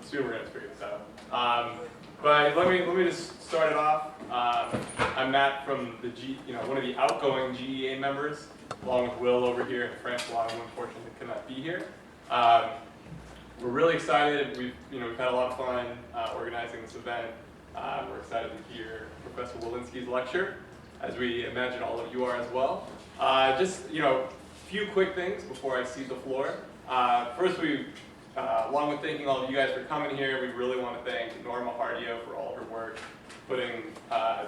soon we're going to figure this out. But let me just start it off. I'm Matt from the one of the outgoing GEA members, along with Will over here and Francois, who unfortunately could not be here. We're really excited. We've had a lot of fun organizing this event. We're excited to hear Professor Wolinsky's lecture, as we imagine all of you are as well. Just a few quick things before I cede the floor. First, along with thanking all of you guys for coming here, we really want to thank Norma Hardio for all of her work putting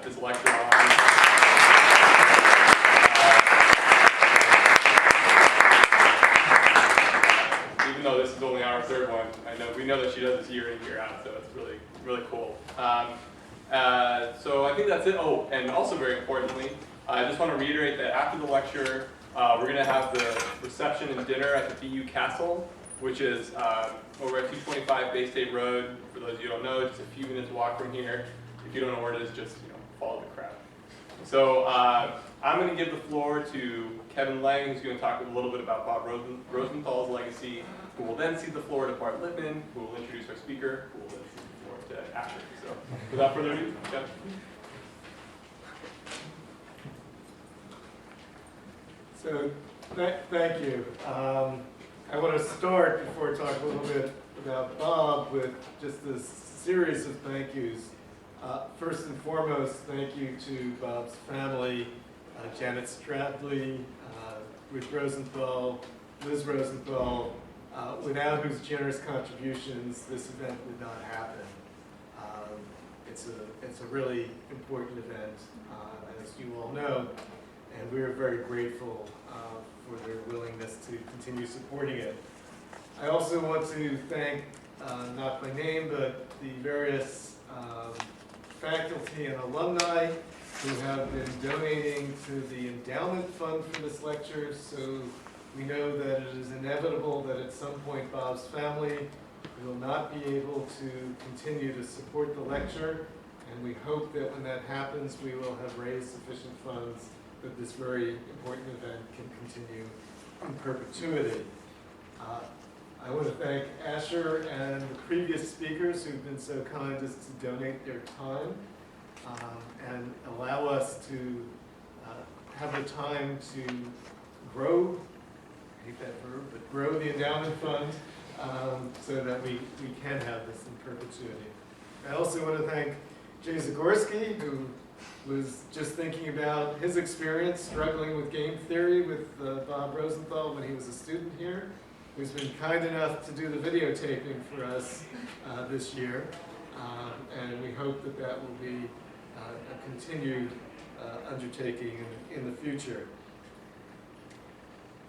this lecture on. Even though this is only our third one, we know that she does this year in, year out, so it's really, really cool. So I think that's it. Oh, and also very importantly, I just want to reiterate that after the lecture, we're going to have the reception and dinner at the BU Castle, which is over at 225 Bay State Road. For those of you who don't know, just a few minutes walk from here. If you don't know where it is, just follow the crowd. So I'm going to give the floor to Kevin Lang, who's going to talk a little bit about Bob Rosenthal's legacy, who will then cede the floor to Bart Lippman, who will introduce our speaker, who will then cede the floor to Asher. So without further ado, Kevin. So thank you. I want to start, before I talk a little bit about Bob, with just a series of thank yous. First and foremost, thank you to Bob's family, Janet Stradley, Ruth Rosenthal, Liz Rosenthal, without whose generous contributions this event would not happen. It's a really important event, as you all know, and we are very grateful for their willingness to continue supporting it. I also want to thank, not by name, but the various faculty and alumni who have been donating to the endowment fund for this lecture, so we know that it is inevitable that at some point Bob's family will not be able to continue to support the lecture, and we hope that when that happens we will have raised sufficient funds that this very important event can continue in perpetuity. I want to thank Asher and the previous speakers who've been so kind as to donate their time and allow us to have the time to grow, I hate that verb, but grow the endowment fund so that we can have this in perpetuity. I also want to thank Jay Zagorski, who was just thinking about his experience struggling with game theory with Bob Rosenthal when he was a student here, who's been kind enough to do the videotaping for us this year. And we hope that that will be a continued undertaking in the future.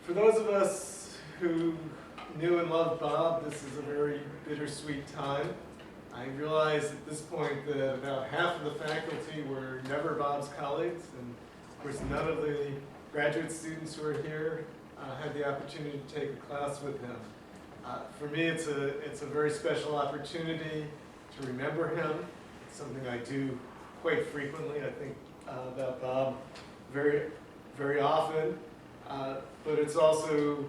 For those of us who knew and loved Bob, this is a very bittersweet time. I realize at this point that about half of the faculty were never Bob's colleagues, and of course none of the graduate students who are here had the opportunity to take a class with him. For me, it's a very special opportunity to remember him. It's something I do quite frequently. I think about Bob very, very often, but it's also,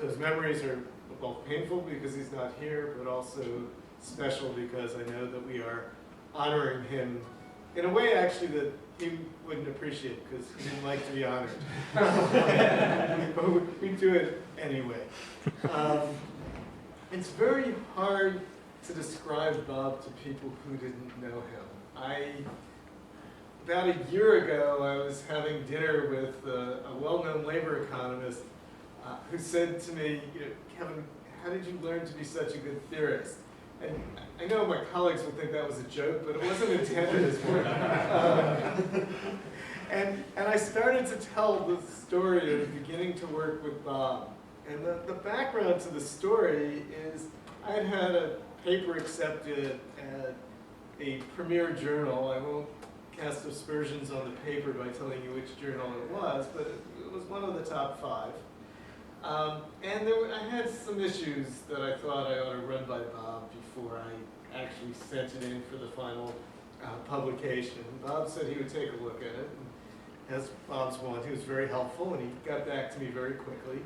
those memories are both painful because he's not here, but also special because I know that we are honoring him in a way actually that he wouldn't appreciate because he didn't like to be honored. But we do it anyway. It's very hard to describe Bob to people who didn't know him. About a year ago, I was having dinner with a well-known labor economist who said to me, Kevin, how did you learn to be such a good theorist? And I know my colleagues would think that was a joke, but it wasn't intended as one. And I started to tell the story of beginning to work with Bob. And the background to the story is I had a paper accepted at a premier journal. I won't cast aspersions on the paper by telling you which journal it was, but it was one of the top 5. And I had some issues that I thought I ought to run by Bob before I actually sent it in for the final publication. Bob said he would take a look at it. And as Bob's one, he was very helpful, and he got back to me very quickly.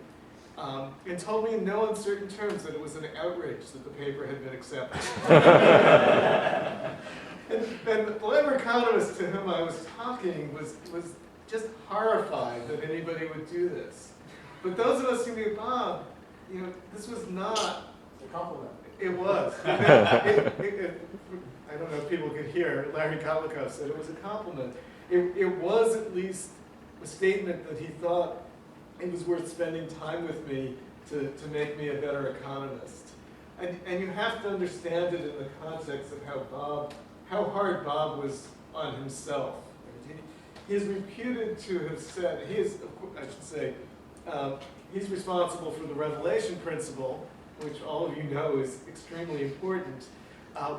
and told me in no uncertain terms that it was an outrage that the paper had been accepted. and the labor economist to whom I was talking was just horrified that anybody would do this. But those of us who knew Bob, this was not a compliment. It was. I don't know if people could hear. Larry Kotlikov said it was a compliment. It was at least a statement that he thought it was worth spending time with me to make me a better economist. And you have to understand it in the context of how hard Bob was on himself. He is reputed to have said, he's responsible for the revelation principle, which all of you know is extremely important.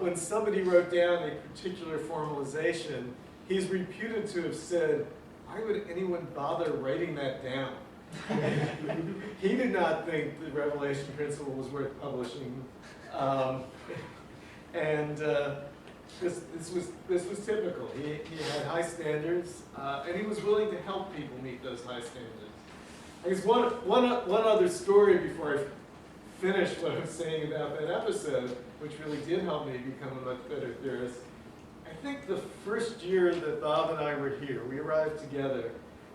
When somebody wrote down a particular formalization, he's reputed to have said, why would anyone bother writing that down? He did not think the revelation principle was worth publishing. This was typical. He had high standards, and he was willing to help people meet those high standards. I guess one other story before I finish what I was saying about that episode, which really did help me become a much better theorist. I think the first year that Bob and I were here, we arrived together,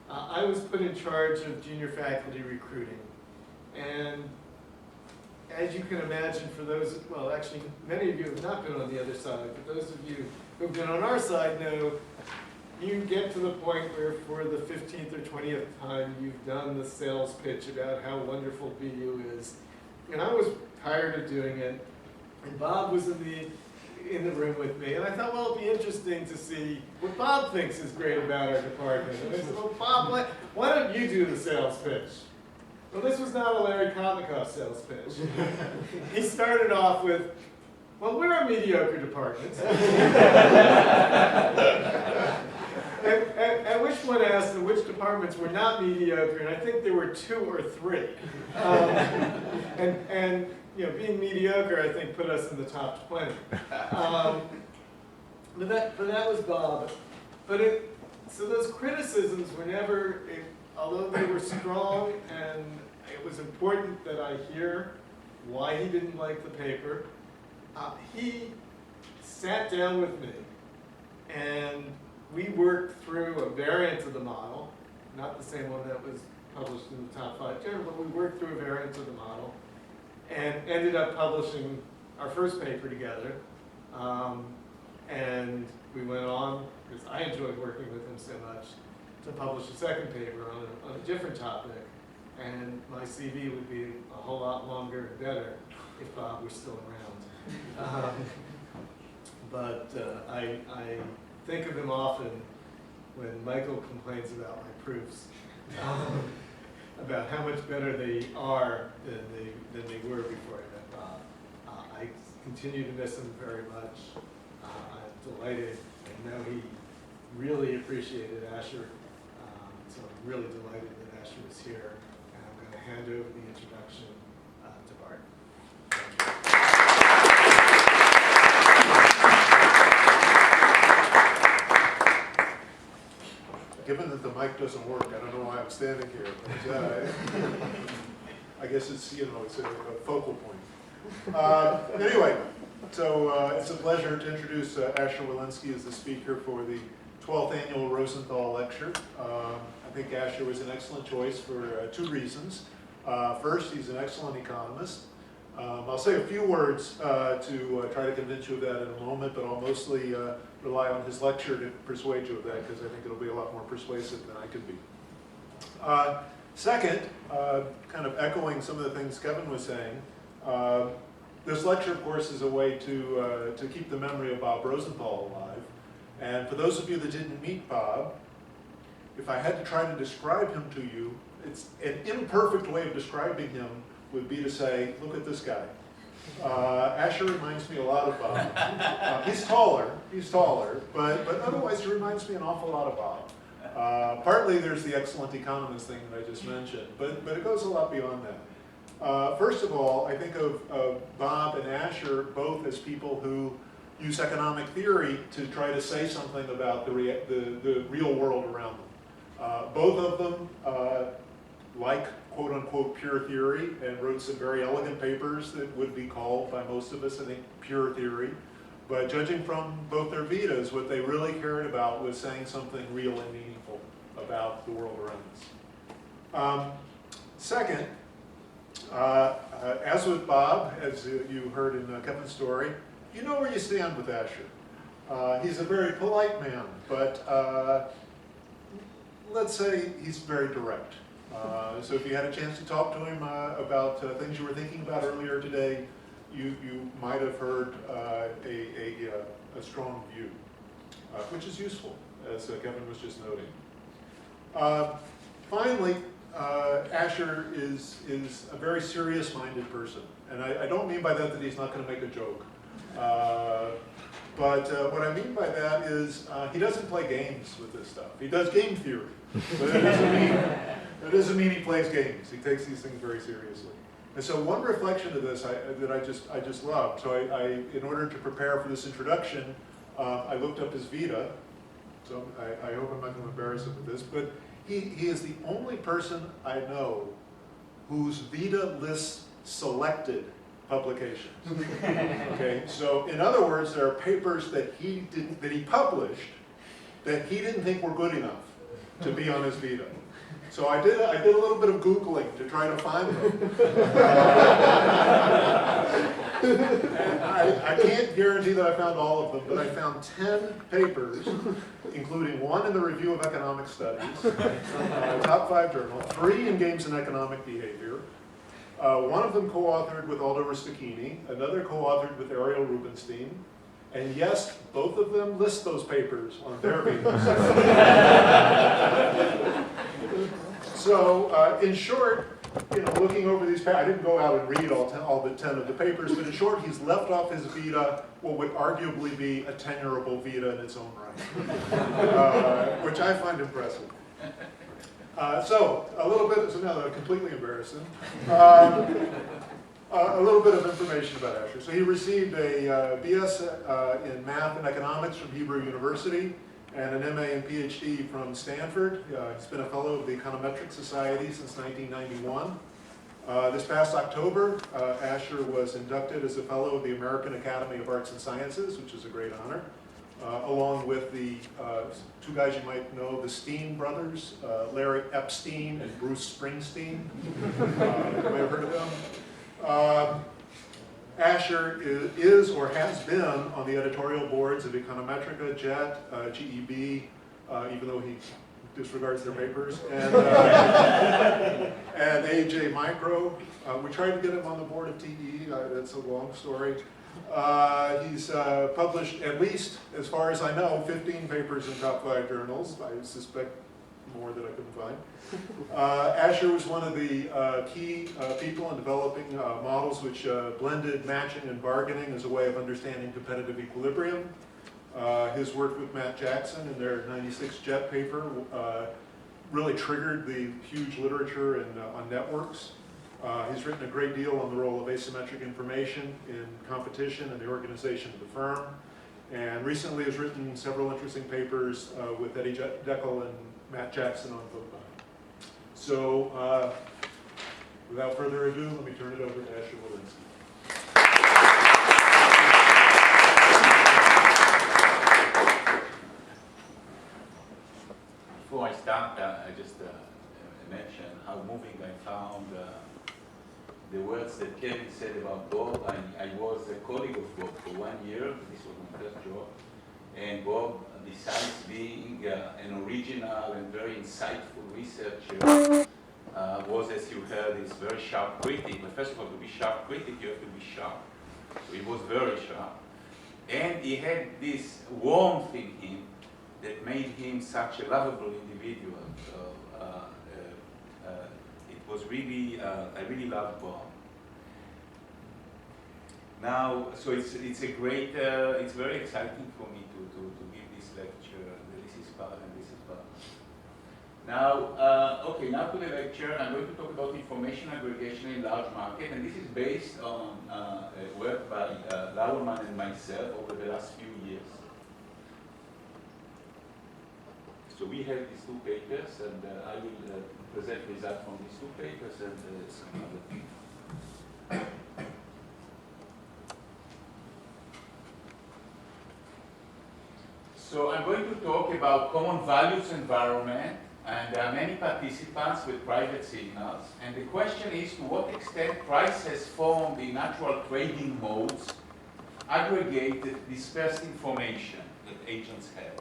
I was put in charge of junior faculty recruiting. And as you can imagine, for those, well, actually, many of you have not been on the other side, but those of you who have been on our side know you get to the point where for the 15th or 20th time, you've done the sales pitch about how wonderful BU is. And I was tired of doing it, and Bob was in the room with me, and I thought, well, it'd be interesting to see what Bob thinks is great about our department. And I said, well, Bob, why don't you do the sales pitch? Well, this was not a Larry Kotlikov sales pitch. He started off with, well, we're a mediocre department. At which one asked them which departments were not mediocre, and I think there were 2 or 3. And being mediocre, I think, put us in the top 20. But that was Bob. So those criticisms were never, although they were strong, and it was important that I hear why he didn't like the paper, he sat down with me, and we worked through a variant of the model, not the same one that was published in the top 5 journal, but we worked through a variant of the model and ended up publishing our first paper together. And we went on, because I enjoyed working with him so much, to publish a second paper on a different topic. And my CV would be a whole lot longer and better if Bob were still around. I think of him often when Michael complains about my proofs, about how much better they are than they were before I met Bob. I continue to miss him very much. I'm delighted. I know he really appreciated Asher, so I'm really delighted that Asher is here. And I'm going to hand over the introduction to Bart. Given that the mic doesn't work, I don't know why I'm standing here, but I guess it's it's a focal point. Anyway, so it's a pleasure to introduce Asher Wolinsky as the speaker for the 12th annual Rosenthal lecture. I think Asher was an excellent choice for 2 reasons. First, he's an excellent economist. I'll say a few words to try to convince you of that in a moment, but I'll mostly rely on his lecture to persuade you of that, because I think it'll be a lot more persuasive than I could be. Second, kind of echoing some of the things Kevin was saying, this lecture, of course, is a way to keep the memory of Bob Rosenthal alive. And for those of you that didn't meet Bob, if I had to try to describe him to you, it's an imperfect way of describing him would be to say, look at this guy. Asher reminds me a lot of Bob. He's taller, but otherwise he reminds me an awful lot of Bob. Partly there's the excellent economist thing that I just mentioned, but it goes a lot beyond that. First of all, I think of Bob and Asher both as people who use economic theory to try to say something about the real world around them. Both of them, like quote-unquote pure theory and wrote some very elegant papers that would be called by most of us, I think, pure theory. But judging from both their vitas, what they really cared about was saying something real and meaningful about the world around us. Second, as with Bob, as you heard in Kevin's story, you know where you stand with Asher. He's a very polite man, but let's say he's very direct. So if you had a chance to talk to him about things you were thinking about earlier today, you might have heard a strong view, which is useful, as Kevin was just noting. Finally, Asher is a very serious-minded person, and I don't mean by that he's not going to make a joke. But what I mean by that is he doesn't play games with this stuff. He does game theory, but that doesn't mean he plays games. He takes these things very seriously. And so one reflection of this that I just loved. So in order to prepare for this introduction, I looked up his Vita. So I hope I'm not going to embarrass him with this, but he is the only person I know whose Vita lists selected publications. Okay, so in other words, there are papers that he published that he didn't think were good enough to be on his Vita. So I did a little bit of Googling to try to find them. And I can't guarantee that I found all of them, but I found 10 papers, including one in the Review of Economic Studies, top 5 journal, 3 in Games and Economic Behavior, one of them co-authored with Aldo Rustachini, another co-authored with Ariel Rubinstein, and yes, both of them list those papers on their Vitas. So, in short, looking over these papers, I didn't go out and read all the 10 of the papers, but in short, he's left off his Vita what would arguably be a tenurable Vita in its own right, which I find impressive. So, a little bit, so now completely embarrassing, a little bit of information about Asher. So he received a BS in Math and Economics from Hebrew University, and an MA and PhD from Stanford. He's been a fellow of the Econometric Society since 1991. This past October, Asher was inducted as a fellow of the American Academy of Arts and Sciences, which is a great honor, along with the 2 guys you might know, the Steen brothers, Larry Epstein and Bruce Springsteen. You may have heard of them. Asher is or has been on the editorial boards of Econometrica, JET, GEB, even though he disregards their papers, and AJ Micro. We tried to get him on the board of TE, that's a long story. He's published at least, as far as I know, 15 papers in top 5 journals. I suspect more that I couldn't find. Asher was one of the key people in developing models which blended matching and bargaining as a way of understanding competitive equilibrium. His work with Matt Jackson in their '96 JET paper really triggered the huge literature on networks. He's written a great deal on the role of asymmetric information in competition and the organization of the firm. And recently has written several interesting papers with Eddie Deckel and Matt Jackson on both. So, without further ado, let me turn it over to Asher Wolinsky. Before I start, I just mention how moving I found the words that Kevin said about Bob. I was a colleague of Bob for 1 year. This was my first job. And Bob, besides being an original and very insightful researcher, was, as you heard, is very sharp critic. But first of all, to be sharp critic, you have to be sharp. So he was very sharp. And he had this warmth in him that made him such a lovable individual. So it was really, I really loved Bob. Now, so it's a great, it's very exciting for me to give this lecture. This is part and this is part. Now, okay, now to the lecture. I'm going to talk about information aggregation in large market, and this is based on work by Lauerman and myself over the last few years. So we have these two papers, and I will present results from these two papers and some other things. So I'm going to talk about common values environment, and there are many participants with private signals. And the question is, to what extent prices form the natural trading modes, aggregated, dispersed information that agents have.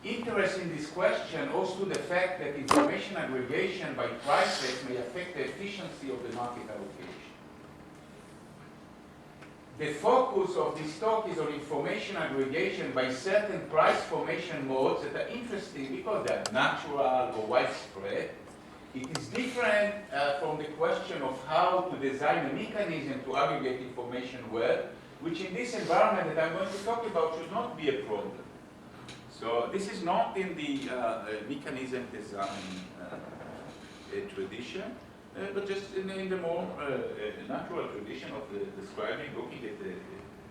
Interest in this question owes to the fact that information aggregation by prices may affect the efficiency of the market allocation. The focus of this talk is on information aggregation by certain price formation modes that are interesting because they are natural or widespread. It is different from the question of how to design a mechanism to aggregate information well, which in this environment that I'm going to talk about should not be a problem. So this is not in the mechanism design tradition. But just in the more natural tradition of describing, looking at the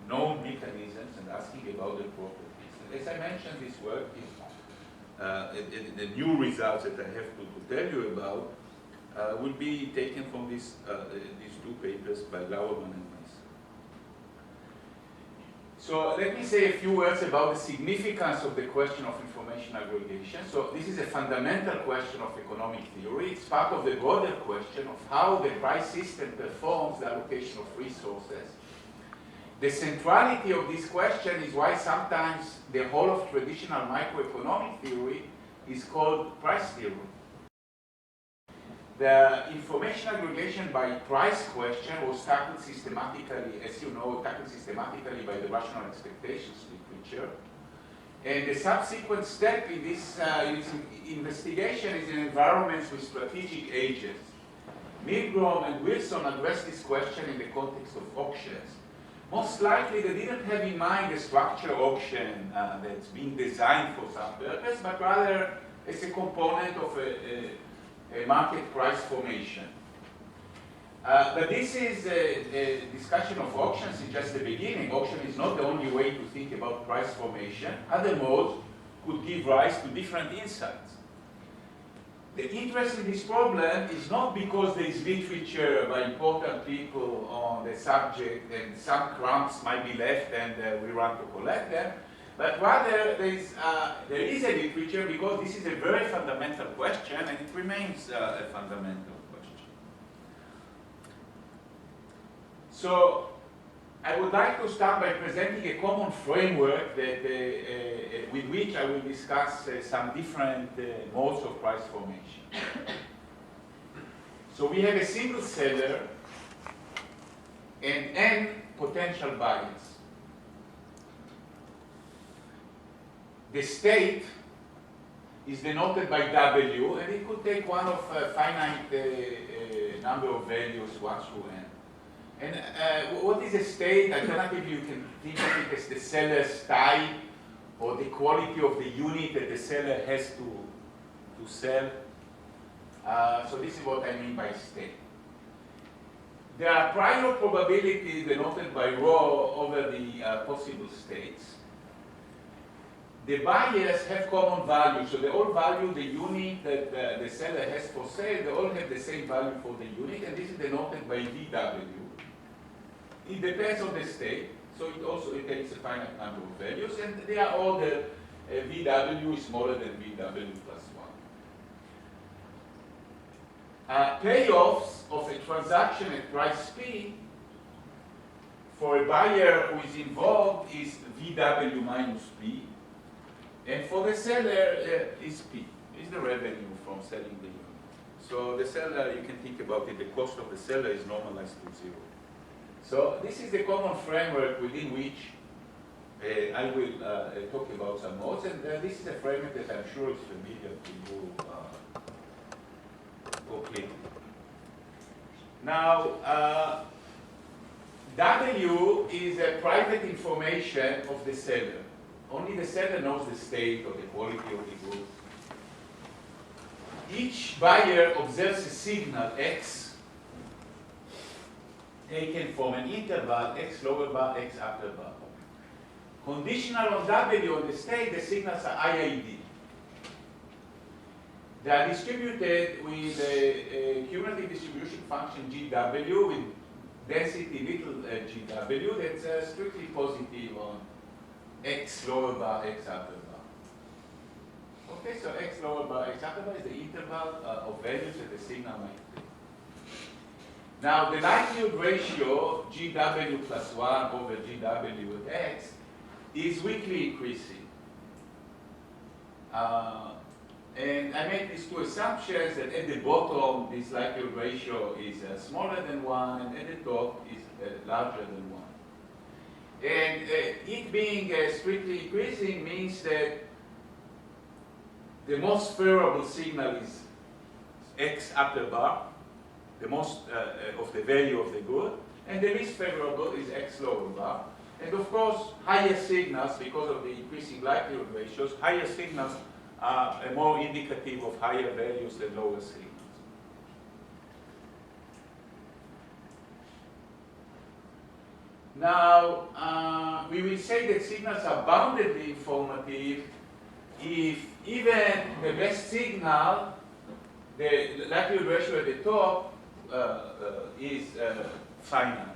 known mechanisms and asking about the properties. And as I mentioned, this work is, the new results that I have to tell you about will be taken from these two papers by Lauerman and myself. So let me say a few words about the significance of the question of information aggregation. So this is a fundamental question of economic theory. It's part of the broader question of how the price system performs the allocation of resources. The centrality of this question is why sometimes the whole of traditional microeconomic theory is called price theory. The information aggregation by price question was tackled systematically, as you know, by the rational expectations literature. And the subsequent step in this investigation is in environments with strategic agents. Milgrom and Wilson addressed this question in the context of auctions. Most likely they didn't have in mind a structure auction that's being designed for some purpose, but rather as a component of a market price formation. But this is a discussion of auctions is just the beginning. Auction is not the only way to think about price formation. Other modes could give rise to different insights. The interest in this problem is not because there is literature by important people on the subject and some crumbs might be left and we run to collect them, but rather there is a literature because this is a very fundamental question and it remains a fundamental question. So I would like to start by presenting a common framework that, with which I will discuss some different modes of price formation. So we have a single seller and n potential buyers. The state is denoted by W, and it could take one of a finite number of values 1 through n. And what is a state? Alternatively, you can think of it as the seller's type or the quality of the unit that the seller has to sell. So this is what I mean by state. There are prior probabilities denoted by rho over the possible states. The buyers have common value, so they all value the unit that the seller has for sale. They all have the same value for the unit, and this is denoted by VW. It depends on the state, so it takes a finite number of values, and they are all the VW is smaller than VW plus 1. Payoffs of a transaction at price P for a buyer who is involved is VW minus P, and for the seller is P, is the revenue from selling the unit. So the seller, you can think about it, the cost of the seller is normalized to 0. So this is the common framework within which I will talk about some modes, and this is a framework that I'm sure is familiar to you completely. Now, W is a private information of the seller. Only the seller knows the state or the quality of the goods. Each buyer observes a signal X taken from an interval X lower bar, X upper bar. Conditional on W on the state, the signals are IID. They are distributed with a cumulative distribution function GW with density little GW that's strictly positive on x lower bar, x upper bar. Okay, so x lower bar, x upper bar is the interval of values that the signal might take. Now, the likelihood ratio, GW plus 1 over GW with x, is weakly increasing. And I made these two assumptions that at the bottom, this likelihood ratio is smaller than 1, and at the top is larger than 1. And it being strictly increasing means that the most favorable signal is x upper bar, the most of the value of the good, and the least favorable is x lower bar. And of course, higher signals, because of the increasing likelihood ratios, higher signals are more indicative of higher values than lower signals. Now, we will say that signals are boundedly informative if even the best signal, the likelihood ratio at the top, is finite.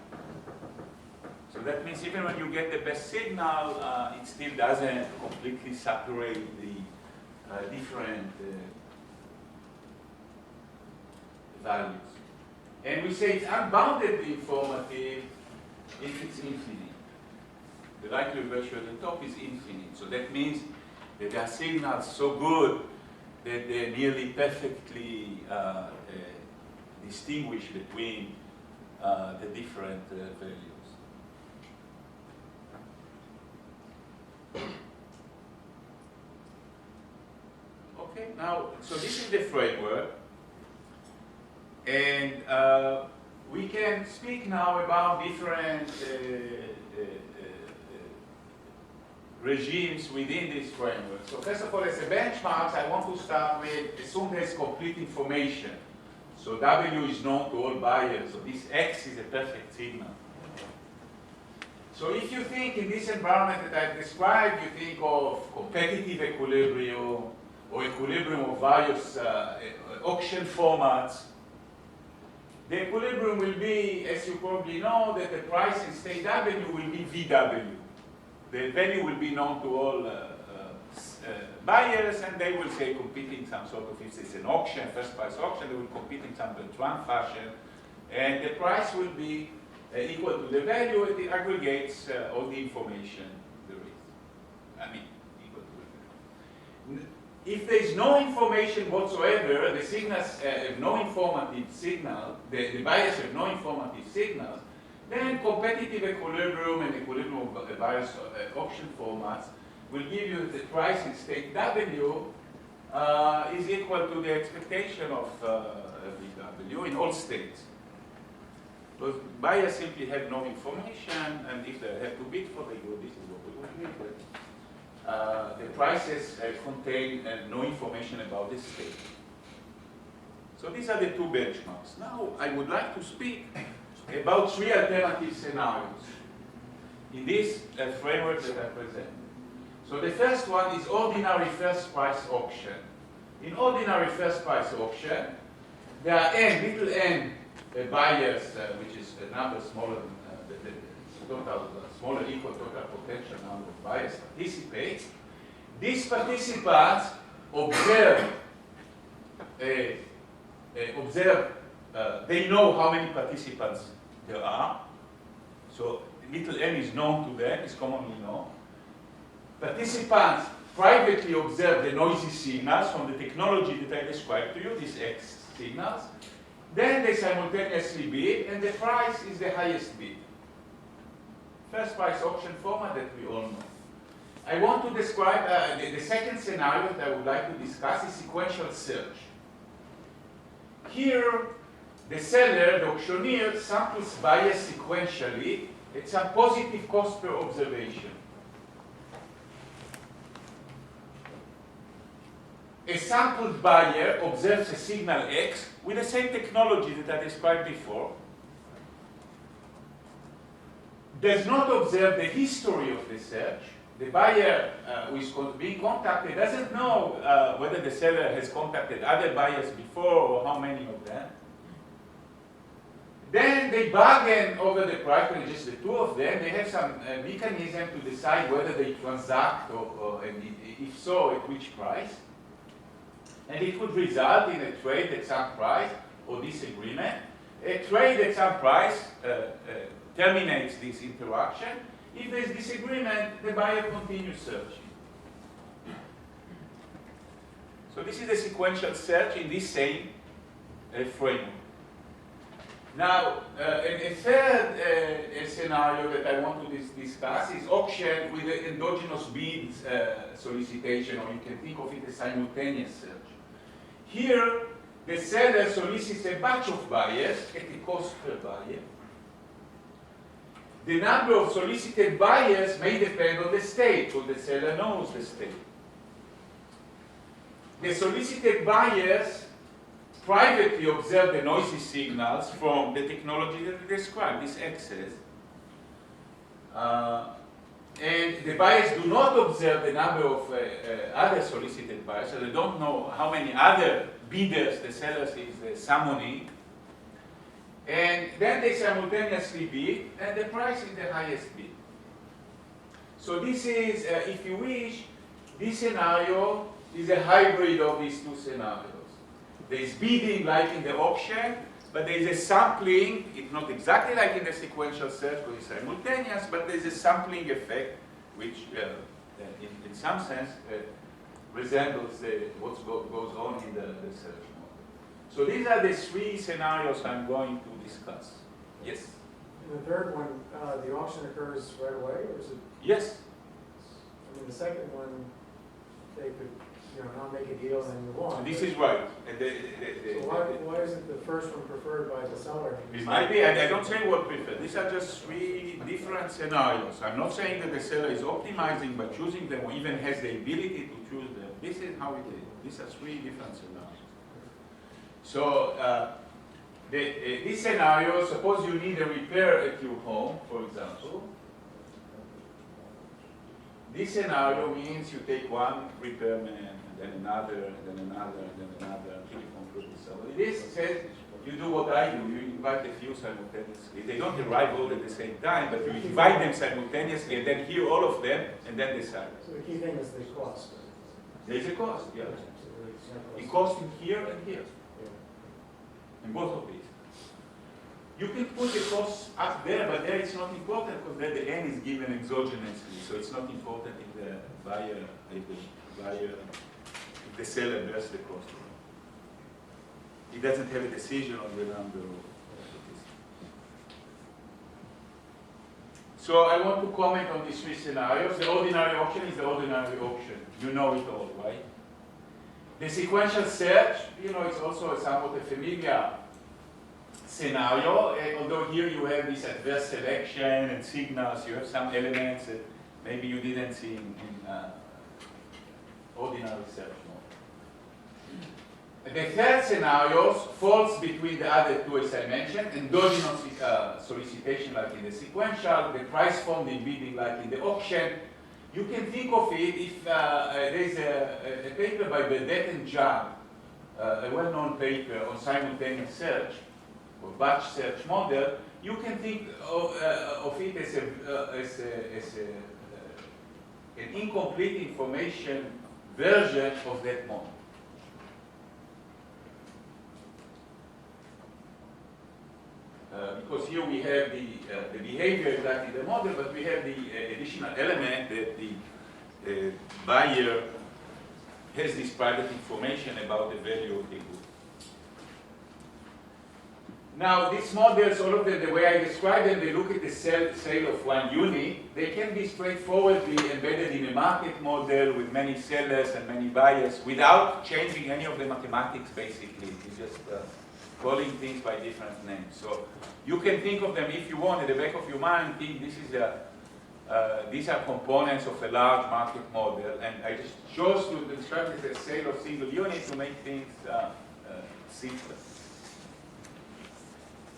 So that means even when you get the best signal, it still doesn't completely separate the different values. And we say it's unboundedly informative if it's infinite. The likelihood ratio at the top is infinite. So that means that there are signals so good that they nearly perfectly distinguish between the different values. Okay, now, so this is the framework, and we can speak now about different regimes within this framework. So first of all, as a benchmark, I want to start with assume there's complete information. So W is known to all buyers, so this X is a perfect signal. So if you think in this environment that I've described, you think of competitive equilibrium, or equilibrium of various auction formats. The equilibrium will be, as you probably know, that the price in state W will be VW. The value will be known to all buyers, and they will say competing some sort of, if it's an auction, first price auction, they will compete in some Bertrand fashion, and the price will be equal to the value, and it aggregates all the information there is. I mean, equal to the value. If there is no information whatsoever, the signals have no informative signal, the buyers have no informative signals, then competitive equilibrium and equilibrium of various auction formats will give you the price in state W is equal to the expectation of VW in all states. Because buyers simply have no information, and if they have to bid for the good, this is what we will need. The prices contain no information about the state. So these are the two benchmarks. Now I would like to speak about three alternative scenarios in this framework that I present. So the first one is ordinary first price auction. In ordinary first price auction, there are little n buyers, which is a number smaller than the total, smaller equal total potential number of buyers participate. These participants observe, they know how many participants there are. So little n is known to them, is commonly known. Participants privately observe the noisy signals from the technology that I described to you, these X signals. Then they simultaneously bid, and the price is the highest bid. First price auction format that we all know. I want to describe the second scenario that I would like to discuss is sequential search. Here, the seller, the auctioneer, samples buyers sequentially at some positive cost per observation. A sampled buyer observes a signal X with the same technology that I described before, does not observe the history of the search, the buyer who is being contacted doesn't know whether the seller has contacted other buyers before or how many of them. Then they bargain over the price, when it's just the two of them. They have some mechanism to decide whether they transact and if so, at which price. And it could result in a trade at some price or disagreement. A trade at some price terminates this interaction. If there's disagreement, the buyer continues searching. So this is a sequential search in this same framework. Now, a third scenario that I want to discuss is auction with an endogenous bids solicitation, or you can think of it as simultaneous search. Here, the seller solicits a batch of buyers at a cost per buyer. The number of solicited buyers may depend on the state, so the seller knows the state. The solicited buyers privately observe the noisy signals from the technology that I described, this access. And the buyers do not observe the number of other solicited buyers, so they don't know how many other bidders the seller is summoning. And then they simultaneously bid, and the price is the highest bid. So this is, if you wish, this scenario is a hybrid of these two scenarios. There is bidding like in the auction, but there is a sampling. It's not exactly like in the sequential search where it's simultaneous, but there is a sampling effect, which in some sense resembles what goes on in the search model. So these are the three scenarios I'm going to discuss. Yes? And the third one, the auction occurs right away, or is it? Yes. I mean, the second one, they could, not make a deal and then move on. This is right. So why isn't the first one preferred by the seller? It might be. I don't say what preferred. These are just three different scenarios. I'm not saying that the seller is optimizing by choosing them or even has the ability to choose them. This is how it is. These are three different scenarios. So this scenario, suppose you need a repair at your home, for example. This scenario means you take one repairman, then another, then another, then another, until you conclude with somebody. This says you do what I do. You invite a few simultaneously. They don't arrive all at the same time, but you invite them simultaneously and then hear all of them and then decide. So the key thing is the cost. There is a cost, yeah. So It costs in here and here, in both of these. You can put the costs up there, but there it's not important because there the n is given exogenously, so it's not important if the buyer, if the seller bears the cost. He doesn't have a decision on the number of this. So I want to comment on these three scenarios. The ordinary auction is the ordinary auction. You know it all, right? The sequential search, it's also somewhat a familiar scenario, although here you have this adverse selection and signals, you have some elements that maybe you didn't see in ordinary search mode. The third scenario falls between the other two, as I mentioned, endogenous solicitation like in the sequential, the price formed in bidding like in the auction. You can think of it if there's a paper by Burdett and Judd, a well-known paper on simultaneous search, or batch search model. You can think of it as an incomplete information version of that model. Because here we have the behavior exactly the model, but we have the additional element that the buyer has this private information about the value of the good. Now, these models, all of them, the way I describe them, they look at the sale of one unit. They can be straightforwardly embedded in a market model with many sellers and many buyers without changing any of the mathematics, basically. It's just calling things by different names. So you can think of them, if you want, at the back of your mind, think this is these are components of a large market model, and I just chose to describe it as a sale of single unit to make things simpler.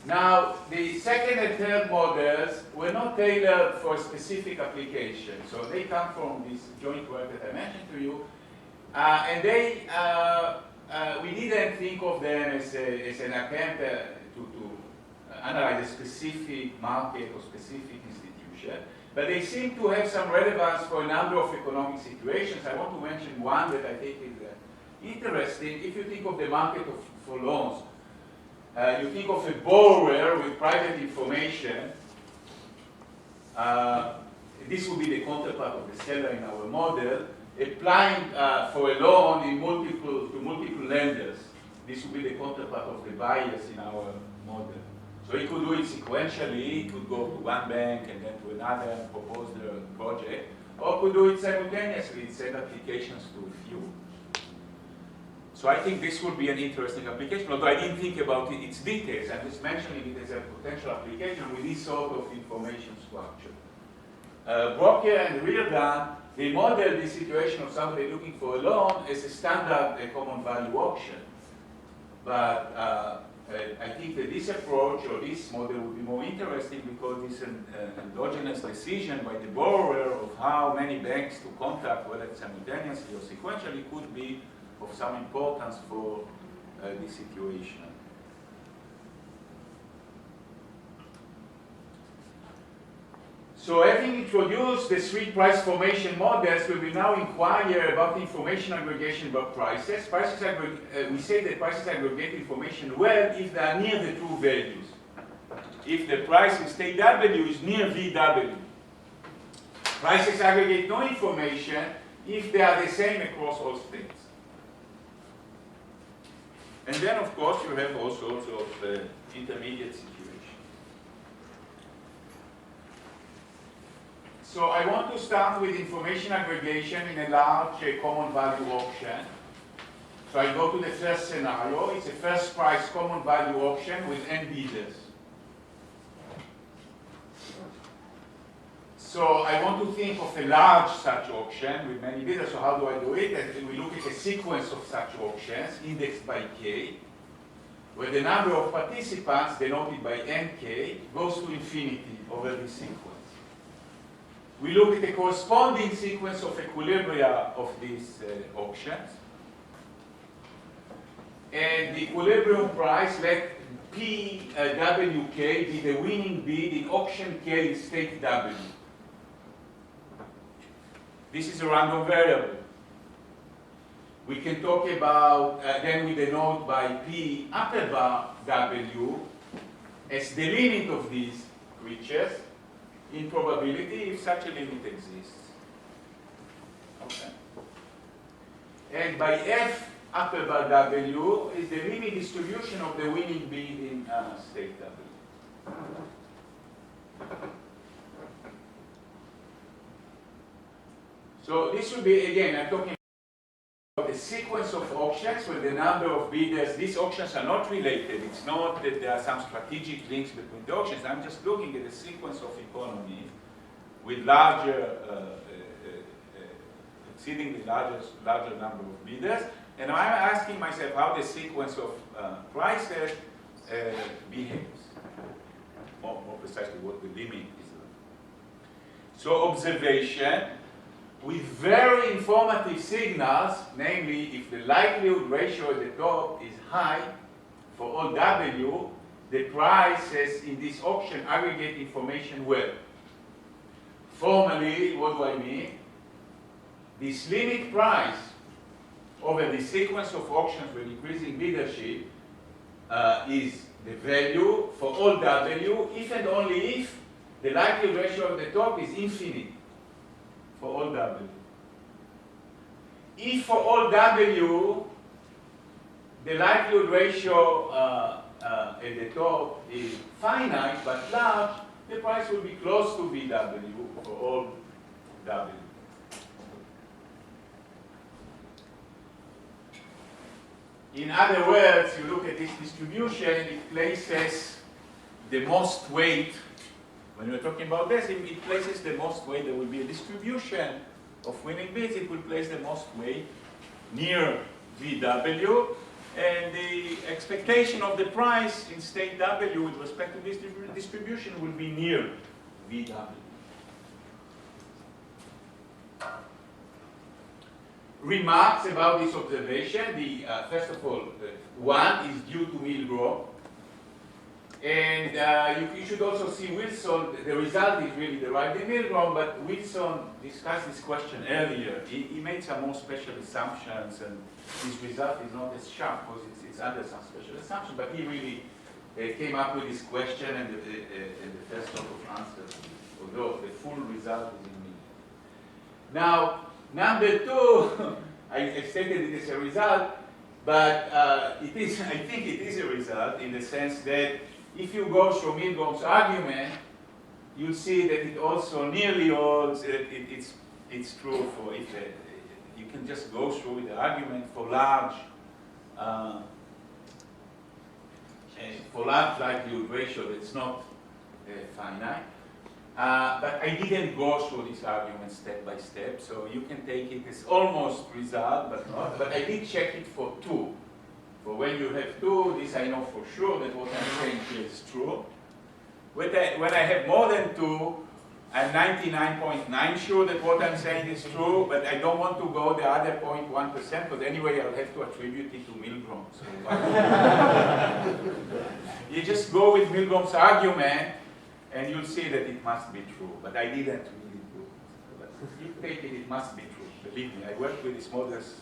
Now, the second and third models were not tailored for a specific application. So they come from this joint work that I mentioned to you. And we didn't think of them as an attempt to analyze a specific market or specific institution, but they seem to have some relevance for a number of economic situations. I want to mention one that I think is interesting. If you think of the market for loans, you think of a borrower with private information. This would be the counterpart of the seller in our model, applying for a loan to multiple lenders. This would be the counterpart of the buyers in our model. So he could do it sequentially. He could go to one bank and then to another and propose the project, or could do it simultaneously, send applications to a few. So I think this would be an interesting application, although I didn't think about its details. I'm just mentioning it as a potential application with this sort of information structure. Brocker and Reardon, they model the situation of somebody looking for a loan as a standard common value auction. But I think that this approach or this model would be more interesting because it's an endogenous decision by the borrower of how many banks to contact, whether it's simultaneously or sequentially, could be of some importance for this situation. So having introduced the three price formation models, we will now inquire about the information aggregation about prices. We say that prices aggregate information well if they are near the true values. If the price in state W is near VW. Prices aggregate no information if they are the same across all states. And then, of course, you have all sorts of intermediate situations. So I want to start with information aggregation in a large common value auction. So I go to the first scenario. It's a first price common value auction with n bidders. So I want to think of a large such auction with many bidders. So how do I do it? And we look at a sequence of such auctions indexed by k, where the number of participants denoted by nk goes to infinity over this sequence. We look at the corresponding sequence of equilibria of these auctions. And the equilibrium price, let PWK be the winning bid in auction K in state W. This is a random variable. We can talk about, then we denote by P upper bar W as the limit of these creatures in probability if such a limit exists. Okay. And by F upper bar W is the limit distribution of the winning bid in state W. So this would be, again, I'm talking about a sequence of auctions with the number of bidders. These auctions are not related. It's not that there are some strategic links between the auctions. I'm just looking at a sequence of economies with exceedingly larger number of bidders. And I'm asking myself how the sequence of prices behaves. More precisely what the limit is. So observation with very informative signals, namely if the likelihood ratio at the top is high for all W, the prices in this auction aggregate information well. Formally, what do I mean? This limit price over the sequence of auctions with increasing biddership is the value for all W if and only if the likelihood ratio at the top is infinite for all W. If for all W the likelihood ratio at the top is finite but large, the price will be close to VW for all W. In other words, you look at this distribution, it places the most weight. When we're talking about this, it places the most weight. There will be a distribution of winning bids. It will place the most weight near VW. and the expectation of the price in state W with respect to this distribution will be near VW. Remarks about this observation. First of all, one is due to Milgrom. And you should also see Wilson, the result is really derived in Milgrom, but Wilson discussed this question earlier. He made some more special assumptions, and his result is not as sharp because it's under some special assumption, but he really came up with this question and the first sort of answer, although the full result is in Milgrom. Now, number two, I stated it as a result, but I think it is a result in the sense that if you go through Milgrom's argument, you'll see that it also nearly holds, it's true for if you can just go through the argument for large likelihood ratio that's not finite. But I didn't go through this argument step by step, so you can take it as almost result, but not. But I did check it for two. For when you have two, this I know for sure that what I'm saying here is true. When I have more than two, I'm 99.9 sure that what I'm saying is true, but I don't want to go the other 0.1%, because anyway I'll have to attribute it to Milgrom. So you just go with Milgrom's argument, and you'll see that it must be true, but I didn't really do it. But you take it, it must be true. Believe me, I worked with these models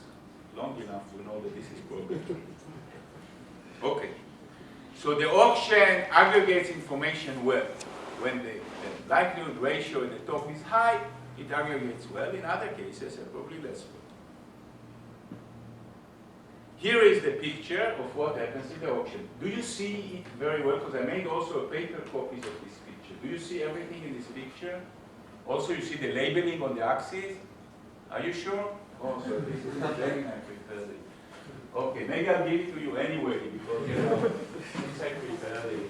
long enough to know that this is probably true. Okay, so the auction aggregates information well. When the likelihood ratio at the top is high, it aggregates well. In other cases, probably less well. Here is the picture of what happens in the auction. Do you see it very well? Because I made also a paper copies of this picture. Do you see everything in this picture? Also, you see the labeling on the axis. Are you sure? Oh, so this is the thing I prepared it. Okay, maybe I'll give it to you anyway, because since I prepared it,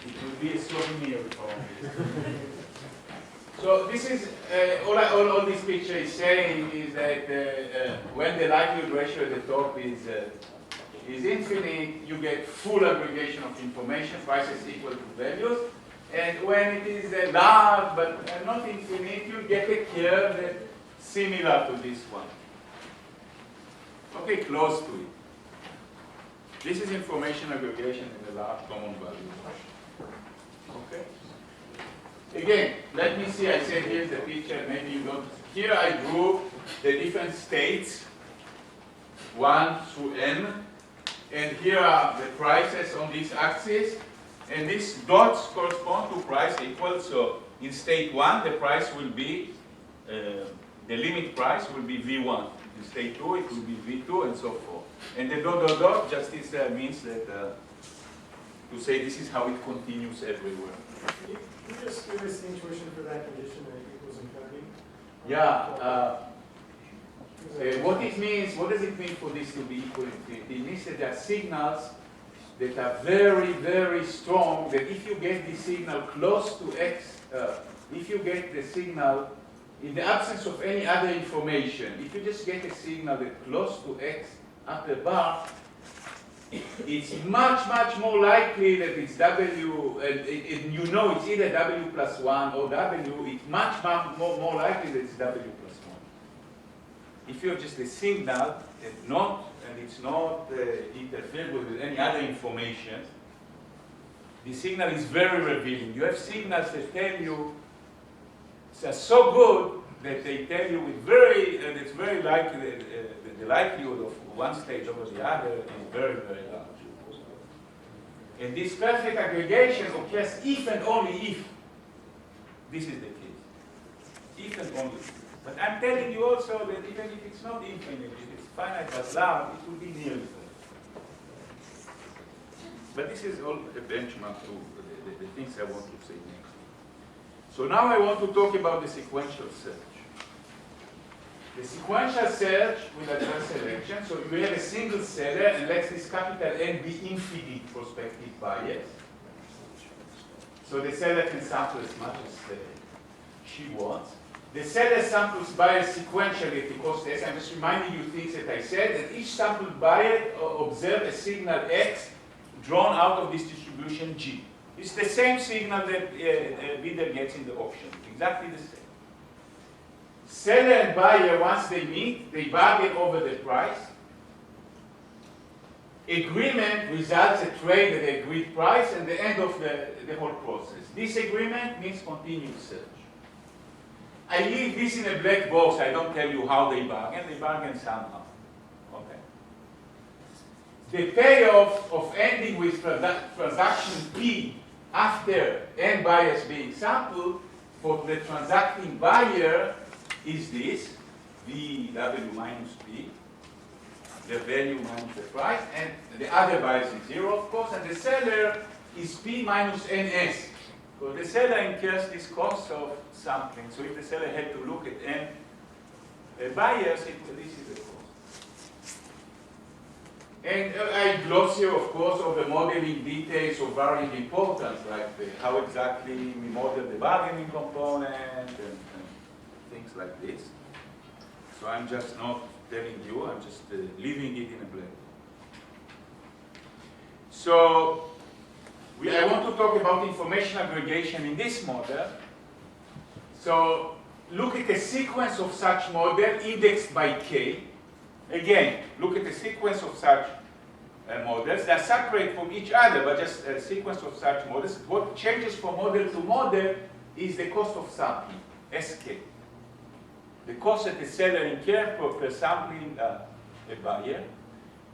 it will be a souvenir for me. So this is, all this picture is saying is that when the likelihood ratio at the top is infinite, you get full aggregation of information, prices equal to values. And when it is large but not infinite, you get a curve that's similar to this one. Okay, close to it. This is information aggregation in the large common value. Okay. Again, let me see, I said here's the picture, maybe you don't. Here I drew the different states, 1 through n, and here are the prices on this axis, and these dots correspond to price equal, so in state 1 the price will be, the limit price will be V1. In state 2 it will be V2 and so forth. And the dot dot dot just means that, to say this is how it continues everywhere. Can you just give us the intuition for that condition that equals infinity? Yeah. What it means, what does it mean for this to be equal to infinity? It means that there are signals that are very, very strong, that if you get the signal close to x, if you get the signal in the absence of any other information, if you just get a signal that close to x upper bar, it's much, much more likely that it's W, and you know it's either W plus 1 or W, it's much, much more likely that it's W plus 1. If you have just a signal and it's not interfered with any other information, the signal is very revealing. You have signals that tell you, are so good that they tell you with it's very likely that the likelihood of one stage over the other is very, very large. And this perfect aggregation occurs if and only if this is the case. If and only if. But I'm telling you also that even if it's not infinite, if it's finite but large, it will be near infinite. But this is all a benchmark to the things I want to say next. So now I want to talk about the sequential search. The sequential search with adverse selection, so we have a single seller, and let this capital N be infinite prospective bias. So the seller can sample as much as she wants. The seller samples buyers sequentially at the cost S. I'm just reminding you things that I said, that each sampled buyer observe a signal X drawn out of this distribution G. It's the same signal that bidder gets in the auction, exactly the same. Seller and buyer, once they meet, they bargain over the price. Agreement results a trade at the agreed price and the end of the whole process. Disagreement means continued search. I leave this in a black box. I don't tell you how they bargain. They bargain somehow. Okay. The payoff of ending with transaction P after n buyers being sampled for the transacting buyer is this, VW minus P, the value minus the price, and the other buyer is 0, of course, and the seller is P minus NS. So the seller incurs this cost of sampling. So if the seller had to look at n buyers, this is the cost. And I gloss here, of course, over modeling details of varying importance, like how exactly we model the bargaining component and things like this. So I'm just not telling you, I'm just leaving it in a blank. So I want to talk about information aggregation in this model. So look at a sequence of such model indexed by K. Again, look at a sequence of such models. They are separate from each other, but just a sequence of such models. What changes from model to model is the cost of sampling, SK. The cost that the seller incurs per sampling a buyer.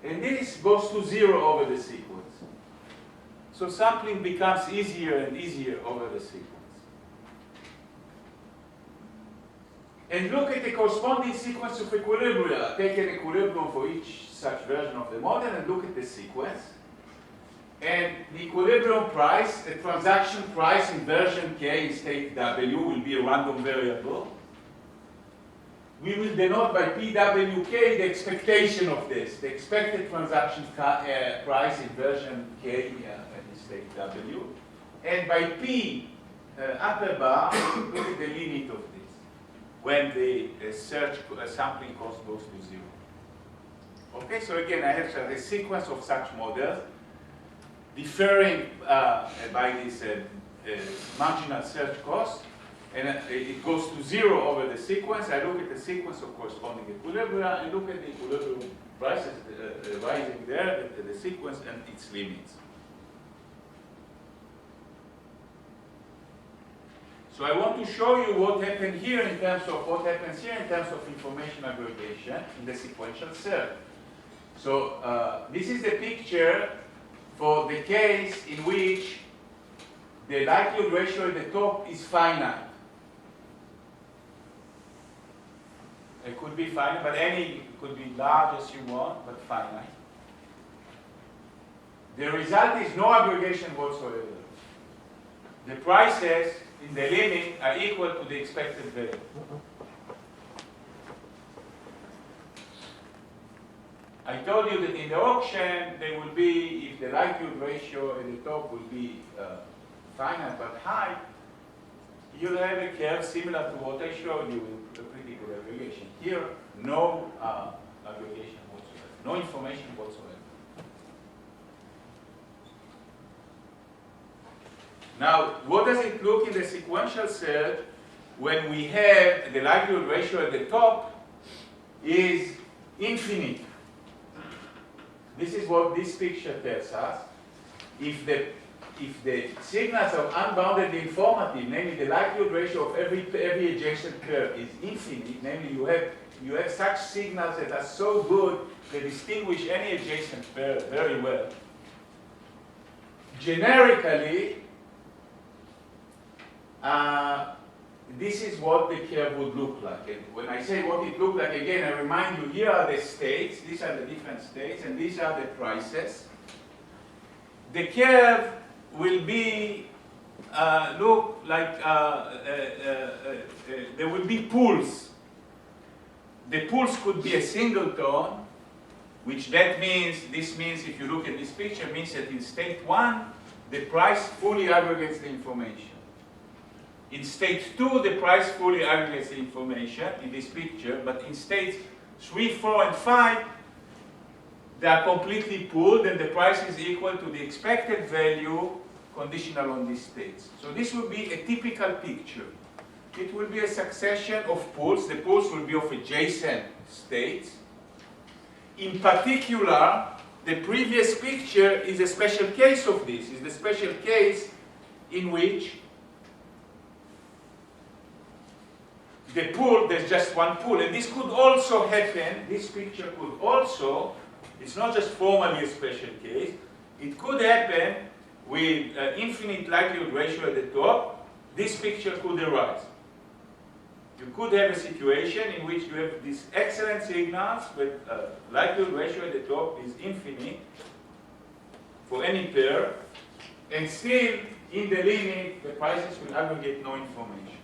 And this goes to 0 over the sequence. So sampling becomes easier and easier over the sequence. And look at the corresponding sequence of equilibria. Take an equilibrium for each such version of the model and look at the sequence. And the equilibrium price, the transaction price in version K in state W will be a random variable. We will denote by PWK the expectation of this, the expected transaction price in version K in state W. And by P upper bar, look at the limit of this, when the sampling cost goes to 0. Okay, so again, I have a sequence of such models, differing by this marginal search cost, and it goes to 0 over the sequence. I look at the sequence of corresponding equilibria and look at the equilibrium prices rising there, at the sequence and its limits. So I want to show you what happened here in terms of what happens here in terms of information aggregation in the sequential search. So this is the picture for the case in which the likelihood ratio at the top is finite. It could be finite, but it could be large as you want, but finite. The result is no aggregation whatsoever. The prices in the limit are equal to the expected value. I told you that in the auction, they will be, if the likelihood ratio at the top will be finite but high, you'll have a curve similar to what I showed you with a pretty good aggregation. Here, no aggregation whatsoever, no information whatsoever. Now, what does it look in the sequential search when we have the likelihood ratio at the top is infinite? This is what this picture tells us. If the signals are unboundedly informative, namely the likelihood ratio of every adjacent curve is infinite, namely you have such signals that are so good they distinguish any adjacent curve very well. Generically, this is what the curve would look like. And when I say what it looked like, again, I remind you, here are the states, these are the different states, and these are the prices. The curve will be, look like, there will be pools. The pools could be a singleton, which this means, if you look at this picture, means that in state 1, the price fully aggregates the information. In state 2, the price fully aggregates the information in this picture, but in states 3, 4, and 5, they are completely pooled, and the price is equal to the expected value conditional on these states. So this will be a typical picture. It will be a succession of pools. The pools will be of adjacent states. In particular, the previous picture is a special case of this. It's the special case in which the pool, there's just one pool. And this could also happen, this picture could also, it's not just formally a special case, it could happen with an infinite likelihood ratio at the top. This picture could arise. You could have a situation in which you have these excellent signals with likelihood ratio at the top is infinite for any pair, and still in the limit the prices will aggregate no information.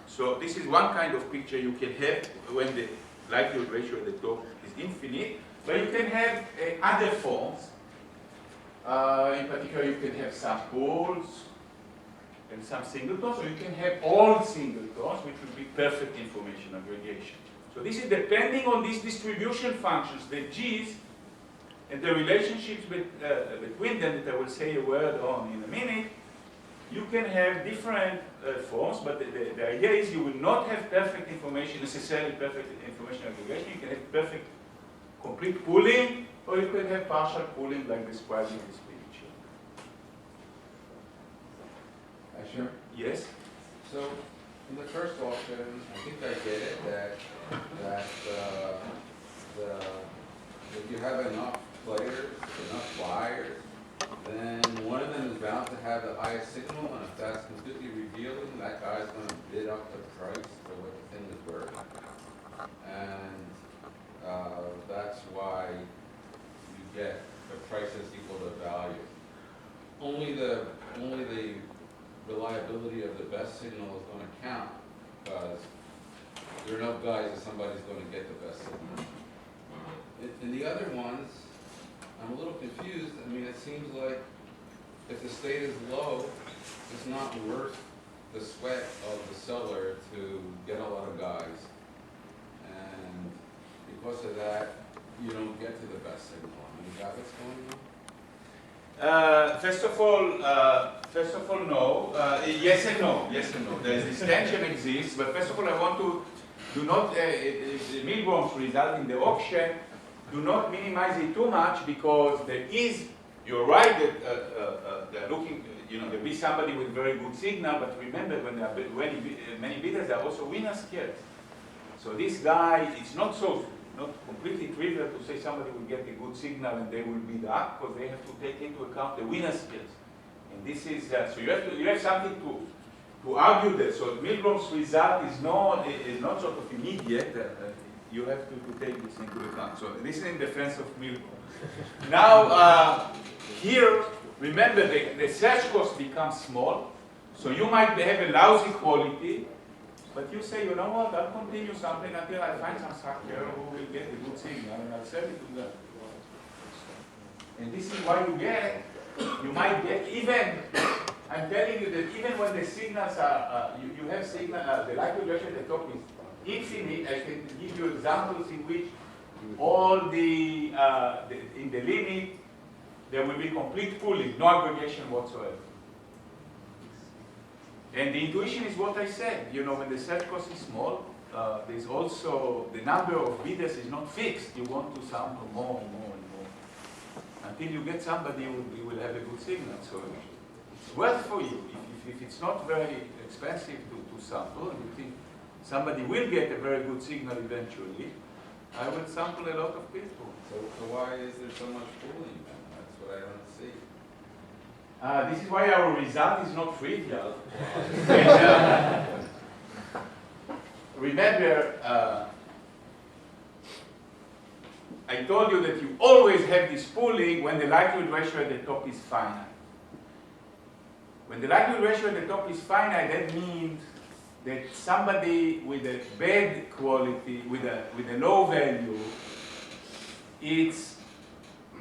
So this is one kind of picture you can have when the likelihood ratio at the top is infinite, but you can have other forms. In particular, you can have some pools and some singletons, or you can have all singletons, which would be perfect information aggregation. So this is depending on these distribution functions, the G's, and the relationships between them that I will say a word on in a minute. You can have different forms, but the idea is you will not have perfect information, necessarily perfect information aggregation. You can have perfect complete pooling, or you can have partial pooling like described in this picture. Sure. Yes? So, in the first auction, I think I get it that if you have enough players, enough buyers, then one of them is bound to have the highest signal, and if that's completely revealing, that guy's going to bid up the price for what the thing is worth. And that's why you get the price is equal to value. Only the reliability of the best signal is going to count, because there are enough guys that somebody's going to get the best signal. In the other ones, I'm a little confused. I mean, it seems like if the state is low, it's not worth the sweat of the seller to get a lot of guys. And because of that, you don't get to the best signal. I mean, is that what's going on? First of all, no. Yes and no. Yes and no. This tension exists, but first of all, I want to do not Milgrom's result in the auction. Do not minimize it too much, because there is. You're right that they're looking. There will be somebody with very good signal, but remember, when there are many bidders, there are also winner scares. So this guy, it's not completely trivial to say somebody will get a good signal and they will bid up, because they have to take into account the winner skills. And this is so you have something to argue that. So Milgrom's result is not sort of immediate. You have to take this into account. So this is in defense of Milgrom. Now here, remember the search cost becomes small, so you might have a lousy quality. But you say, you know what, I'll continue sampling until I find some structure who will get a good signal, and I'll sell it to them. And this is why you might get even, I'm telling you that even when the signals are, you have signal, the likelihood ratio at the top is infinite. I can give you examples in which all in the limit, there will be complete pooling, no aggregation whatsoever. And the intuition is what I said. When the search cost is small, there's also the number of bidders is not fixed. You want to sample more and more and more until you get somebody who will have a good signal. So it's worth for you. If it's not very expensive to sample, and you think somebody will get a very good signal eventually, I will sample a lot of people. So why is there so much pooling then? That's what I don't see. This is why our result is not trivial. Remember, I told you that you always have this pooling when the likelihood ratio at the top is finite. When the likelihood ratio at the top is finite, that means that somebody with a bad quality, with a low value, it's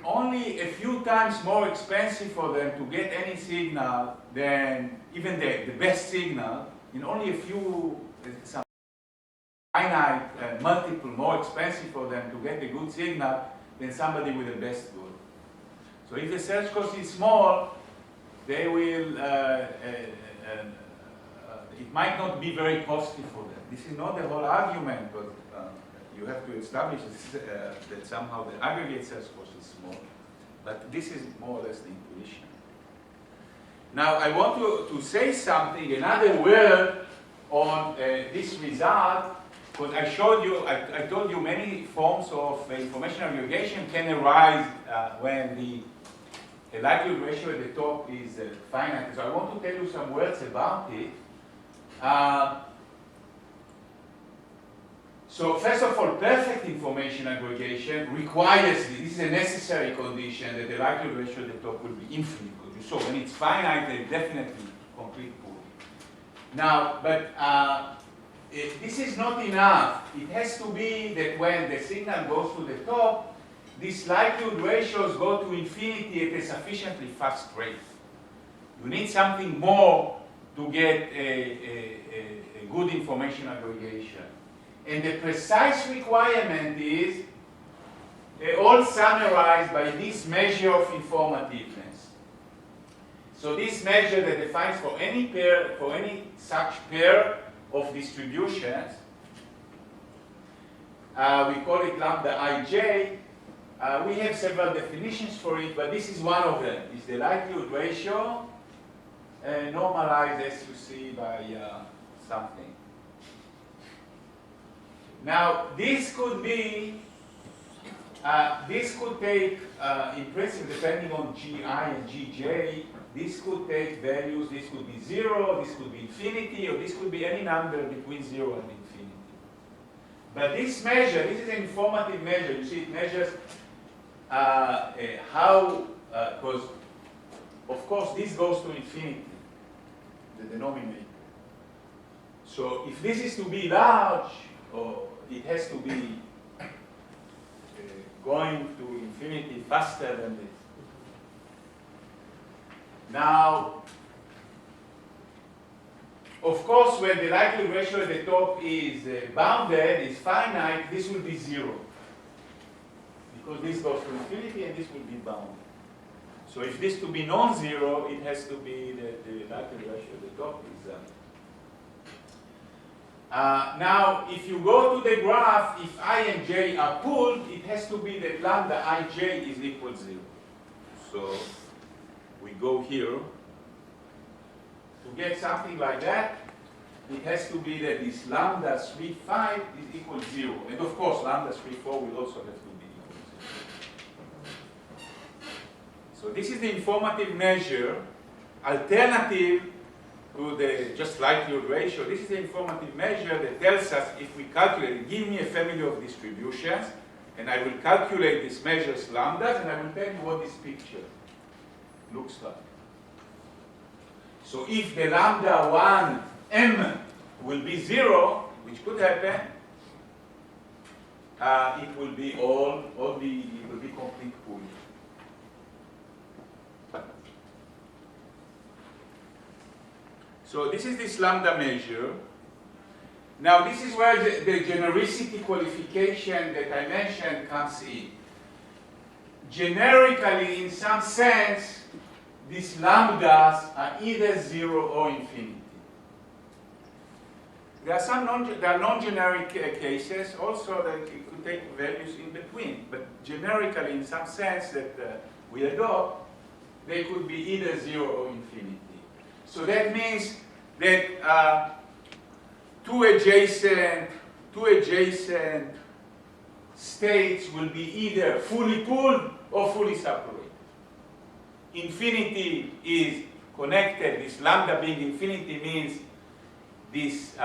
only a few times more expensive for them to get any signal then even the best signal, in only a few, some finite, multiple, more expensive for them to get a good signal than somebody with the best good. So if the search cost is small, they will, it might not be very costly for them. This is not the whole argument, but you have to establish that somehow the aggregate search cost is small. But this is more or less the intuition. Now I want to say something, another word on this result, because I showed you, I told you many forms of information aggregation can arise when the likelihood ratio at the top is finite. So I want to tell you some words about it. So first of all, perfect information aggregation requires, this is a necessary condition, that the likelihood ratio at the top will be infinite. So when it's finite, then definitely complete pool. Now, but this is not enough. It has to be that when the signal goes to the top, these likelihood ratios go to infinity at a sufficiently fast rate. You need something more to get a good information aggregation. And the precise requirement is all summarized by this measure of informativeness. So this measure that defines for any pair, for any such pair of distributions, we call it lambda ij. We have several definitions for it, but this is one of them. It's the likelihood ratio normalized, as you see, by something. Now, this could be, this could take, in principle, depending on gi and gj, this could take values, this could be 0, this could be infinity, or this could be any number between 0 and infinity. But this measure, this is an informative measure. You see, it measures how, because, of course, this goes to infinity, the denominator. So if this is to be large, or it has to be going to infinity faster than this. Now, of course, when the likelihood ratio at the top is bounded, is finite, this will be 0. Because this goes to infinity and this will be bounded. So if this to be non-zero, it has to be the likelihood ratio at the top is now, if you go to the graph, if I and j are pooled, it has to be that lambda ij is equal to 0. So we go here. To get something like that, it has to be that this lambda 3,5 is equal to 0. And of course, lambda 3,4 will also have to be equal to 0. So this is the informative measure, alternative to the just likelihood ratio. This is the informative measure that tells us if we calculate, give me a family of distributions, and I will calculate these measures lambdas, and I will tell you what this picture looks like. So if the lambda 1 m will be 0, which could happen, it will be it will be complete pool. So this is this lambda measure. Now this is where the genericity qualification that I mentioned comes in. Generically, in some sense, these lambdas are either 0 or infinity. There are some non-generic cases also that you could take values in between, but generically, in some sense that we adopt, they could be either 0 or infinity. So that means that two adjacent states will be either fully pooled or fully separated. Infinity is connected, this lambda being infinity means this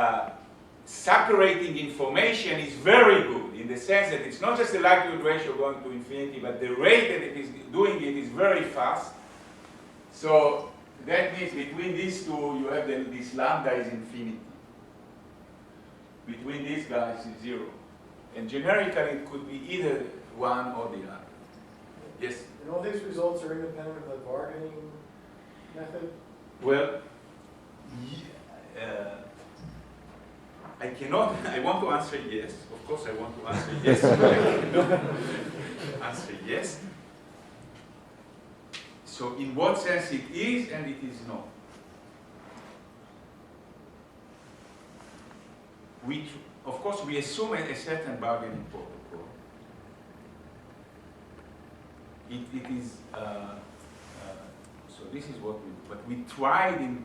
separating information is very good in the sense that it's not just the likelihood ratio going to infinity, but the rate that it is doing it is very fast. So that means between these two, you have this lambda is infinity. Between these guys is 0. And generically, it could be either one or the other. Yes? And all these results are independent of the bargaining method? Well, I cannot, I want to answer yes. Of course I want to answer yes, but I cannot answer yes. So in what sense it is and it is not. Of course, we assume a certain bargaining protocol. It is, so this is what we do. But we tried in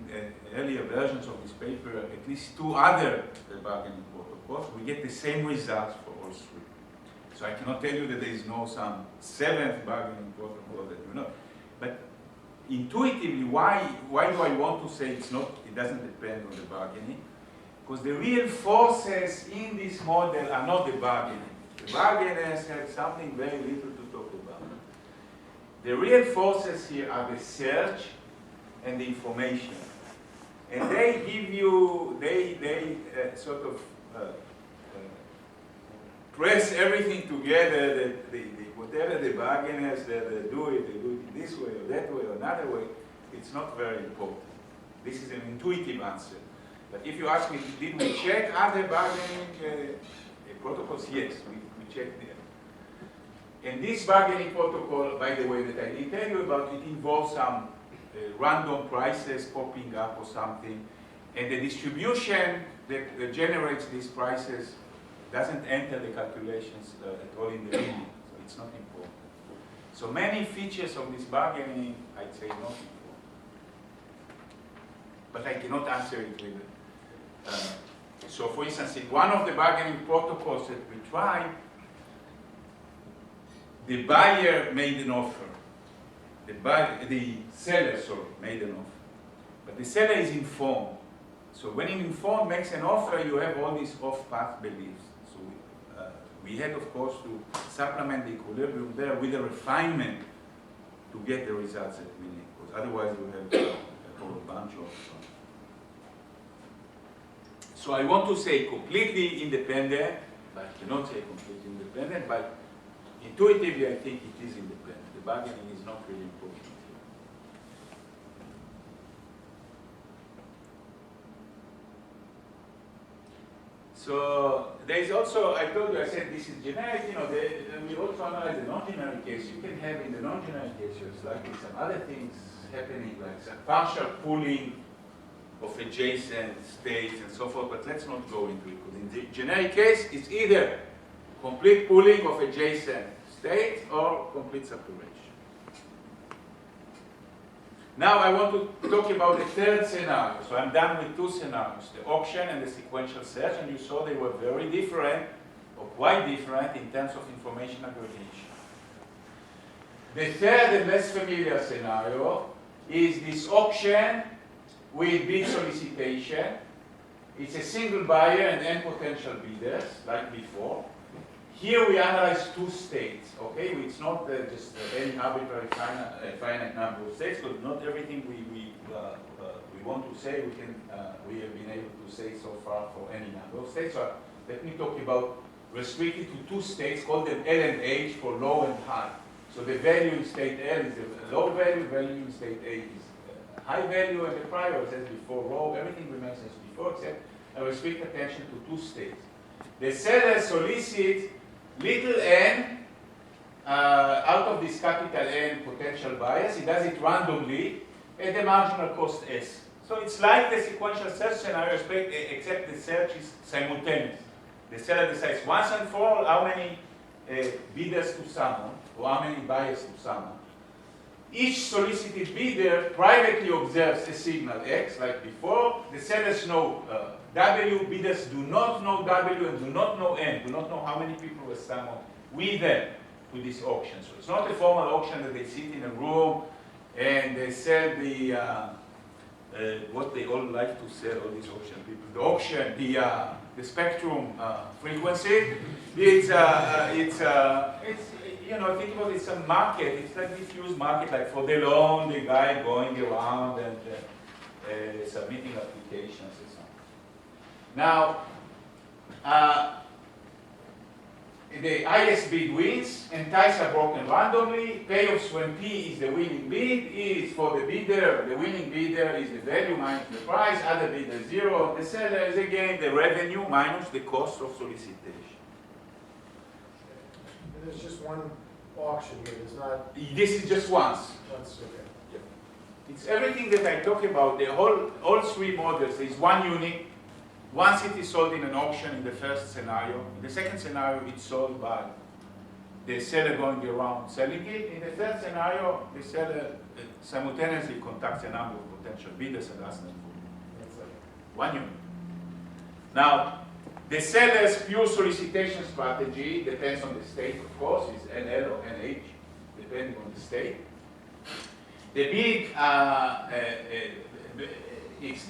earlier versions of this paper at least 2 other bargaining protocols. We get the same results for all 3. So I cannot tell you that there is no some 7th bargaining protocol that you know. But intuitively, why do I want to say it's not, it doesn't depend on the bargaining? Because the real forces in this model are not the bargaining. The bargainers have something very little to talk about. The real forces here are the search and the information. And they give you, they sort of press everything together, that whatever the bargainers they do it in this way or that way or another way, it's not very important. This is an intuitive answer. But if you ask me, did we check other bargaining protocols? Yes, we checked them. And this bargaining protocol, by the way, that I didn't tell you about, it involves some random prices popping up or something. And the distribution that generates these prices doesn't enter the calculations at all in the limit. So it's not important. So many features of this bargaining, I'd say not important. But I cannot answer it with so for instance, in one of the bargaining protocols that we tried, the buyer made an offer. The seller, made an offer. But the seller is informed. So when an informed makes an offer, you have all these off-path beliefs. So we had, of course, to supplement the equilibrium there with a refinement to get the results that we need. Because otherwise we have a whole bunch of... So I want to say completely independent, but I cannot say completely independent, but intuitively I think it is independent. The bargaining is not really important here. So there is also, I told you, I said this is generic, we also analyze the non-generic case. You can have in the non-generic cases like some other things happening, like some partial pooling of adjacent states and so forth, but let's not go into it, because in the generic case, it's either complete pooling of adjacent states or complete separation. Now I want to talk about the 3rd scenario. So I'm done with 2 scenarios, the auction and the sequential search, and you saw they were very different, or quite different, in terms of information aggregation. The 3rd and less familiar scenario is this auction with bid solicitation. It's a single buyer and n potential bidders, like before. Here we analyze 2 states, okay? It's not just any arbitrary finite number of states, but not everything we want to say we have been able to say so far for any number of states. So let me talk about restricted to 2 states, called them L and H for low and high. So the value in state L is a low value in state A is high value, and the prior, as before, row, everything remains as before, except I restrict attention to 2 states. The seller solicits little n out of this capital N potential buyers. He does it randomly at the marginal cost S. So it's like the sequential search scenario, except the search is simultaneous. The seller decides once and for all how many bidders to summon, or how many buyers to summon. Each solicited bidder privately observes a signal X, like before. The sellers know W, bidders do not know W and do not know N, do not know how many people were summoned with them to this auction. So it's not a formal auction that they sit in a room and they sell the, what they all like to sell, all these auction people, the auction, the spectrum frequency. It's think about it's a market. It's like diffuse market, like for the loan, the guy going around and submitting applications and so on. Now, the highest bid wins, and ties are broken randomly. Payoffs when P is the winning bid is for the bidder. The winning bidder is the value minus the price. Other bidder 0. The seller is again the revenue minus the cost of solicitation. And there's just one auction here, there's not, This is just once. okay. It's everything that I talk about. The all three models. There is one unit. Once it is sold in an auction in the first scenario. In the second scenario, it's sold by the seller going around selling it. In the third scenario, the seller simultaneously contacts a number of potential bidders and asks them for one unit. Now, the seller's pure solicitation strategy depends on the state, of course. It's NL or NH, depending on the state. The bid is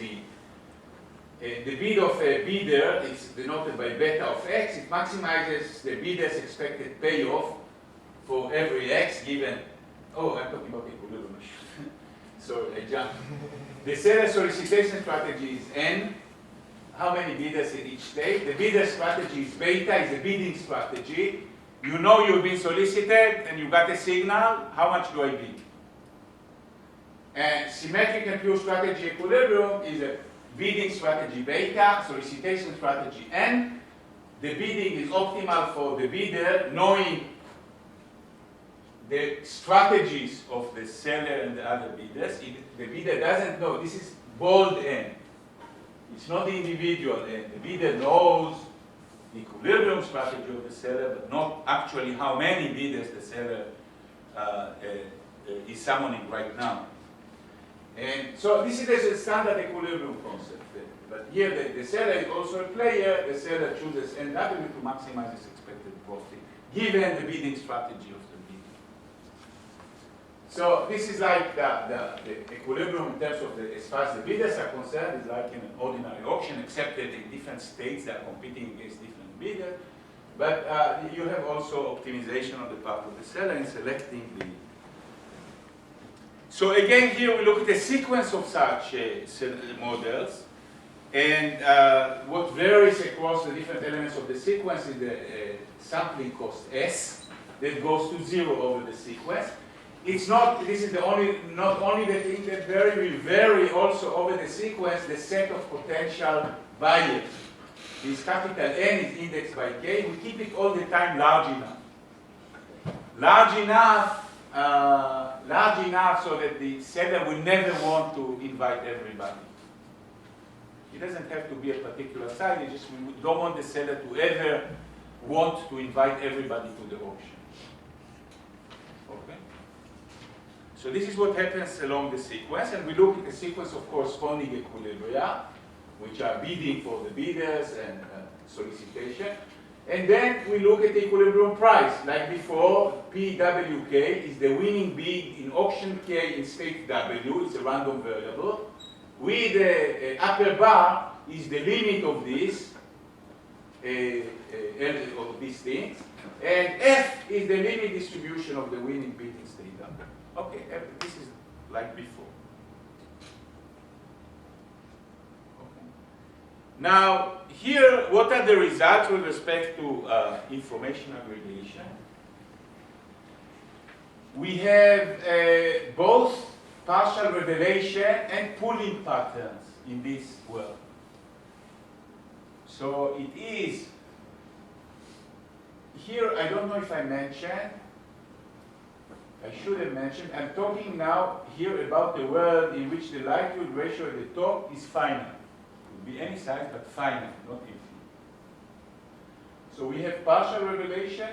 the bid of a bidder is denoted by beta of x. It maximizes the bidder's expected payoff for every x given. Oh, I'm talking about equilibrium. Sorry, I jumped. The seller solicitation strategy is n. How many bidders in each state? The bidder strategy is beta, is a bidding strategy. You know you've been solicited and you got a signal. How much do I bid? And symmetric and pure strategy equilibrium is a bidding strategy beta, solicitation strategy n. The bidding is optimal for the bidder, knowing the strategies of the seller and the other bidders. The bidder doesn't know. This is bold n. It's not the individual n. The bidder knows the equilibrium strategy of the seller, but not actually how many bidders the seller is summoning right now. And so this is a standard equilibrium concept. But here the seller is also a player. The seller chooses NW to maximize his expected profit, given the bidding strategy of the bidder. So this is like the equilibrium in terms of as far as the bidders are concerned, is like in an ordinary auction, except that in different states they are competing against different bidders. But you have also optimization on the part of the seller in selecting the. So again, here we look at a sequence of such models, and what varies across the different elements of the sequence is the sampling cost S that goes to 0 over the sequence. It's not. This is not only the thing that will vary also over the sequence the set of potential buyers. This capital N is indexed by K. We keep it all the time large enough. Large enough so that the seller will never want to invite everybody. It doesn't have to be a particular size. We don't want the seller to ever want to invite everybody to the auction. Okay. So this is what happens along the sequence, and we look at the sequence of corresponding equilibria, which are bidding for the bidders and solicitation. And then we look at the equilibrium price. Like before, PWK is the winning bid in auction K in state W. It's a random variable. With the upper bar is the limit of this, of these things. And F is the limit distribution of the winning bid in state W. Okay, this is like before. Now, here, what are the results with respect to information aggregation? We have both partial revelation and pooling patterns in this world. So it is, here, I don't know if I mentioned, I should have mentioned, I'm talking now here about the world in which the likelihood ratio at the top is finite. Be any size, but finite, not infinite. So we have partial revelation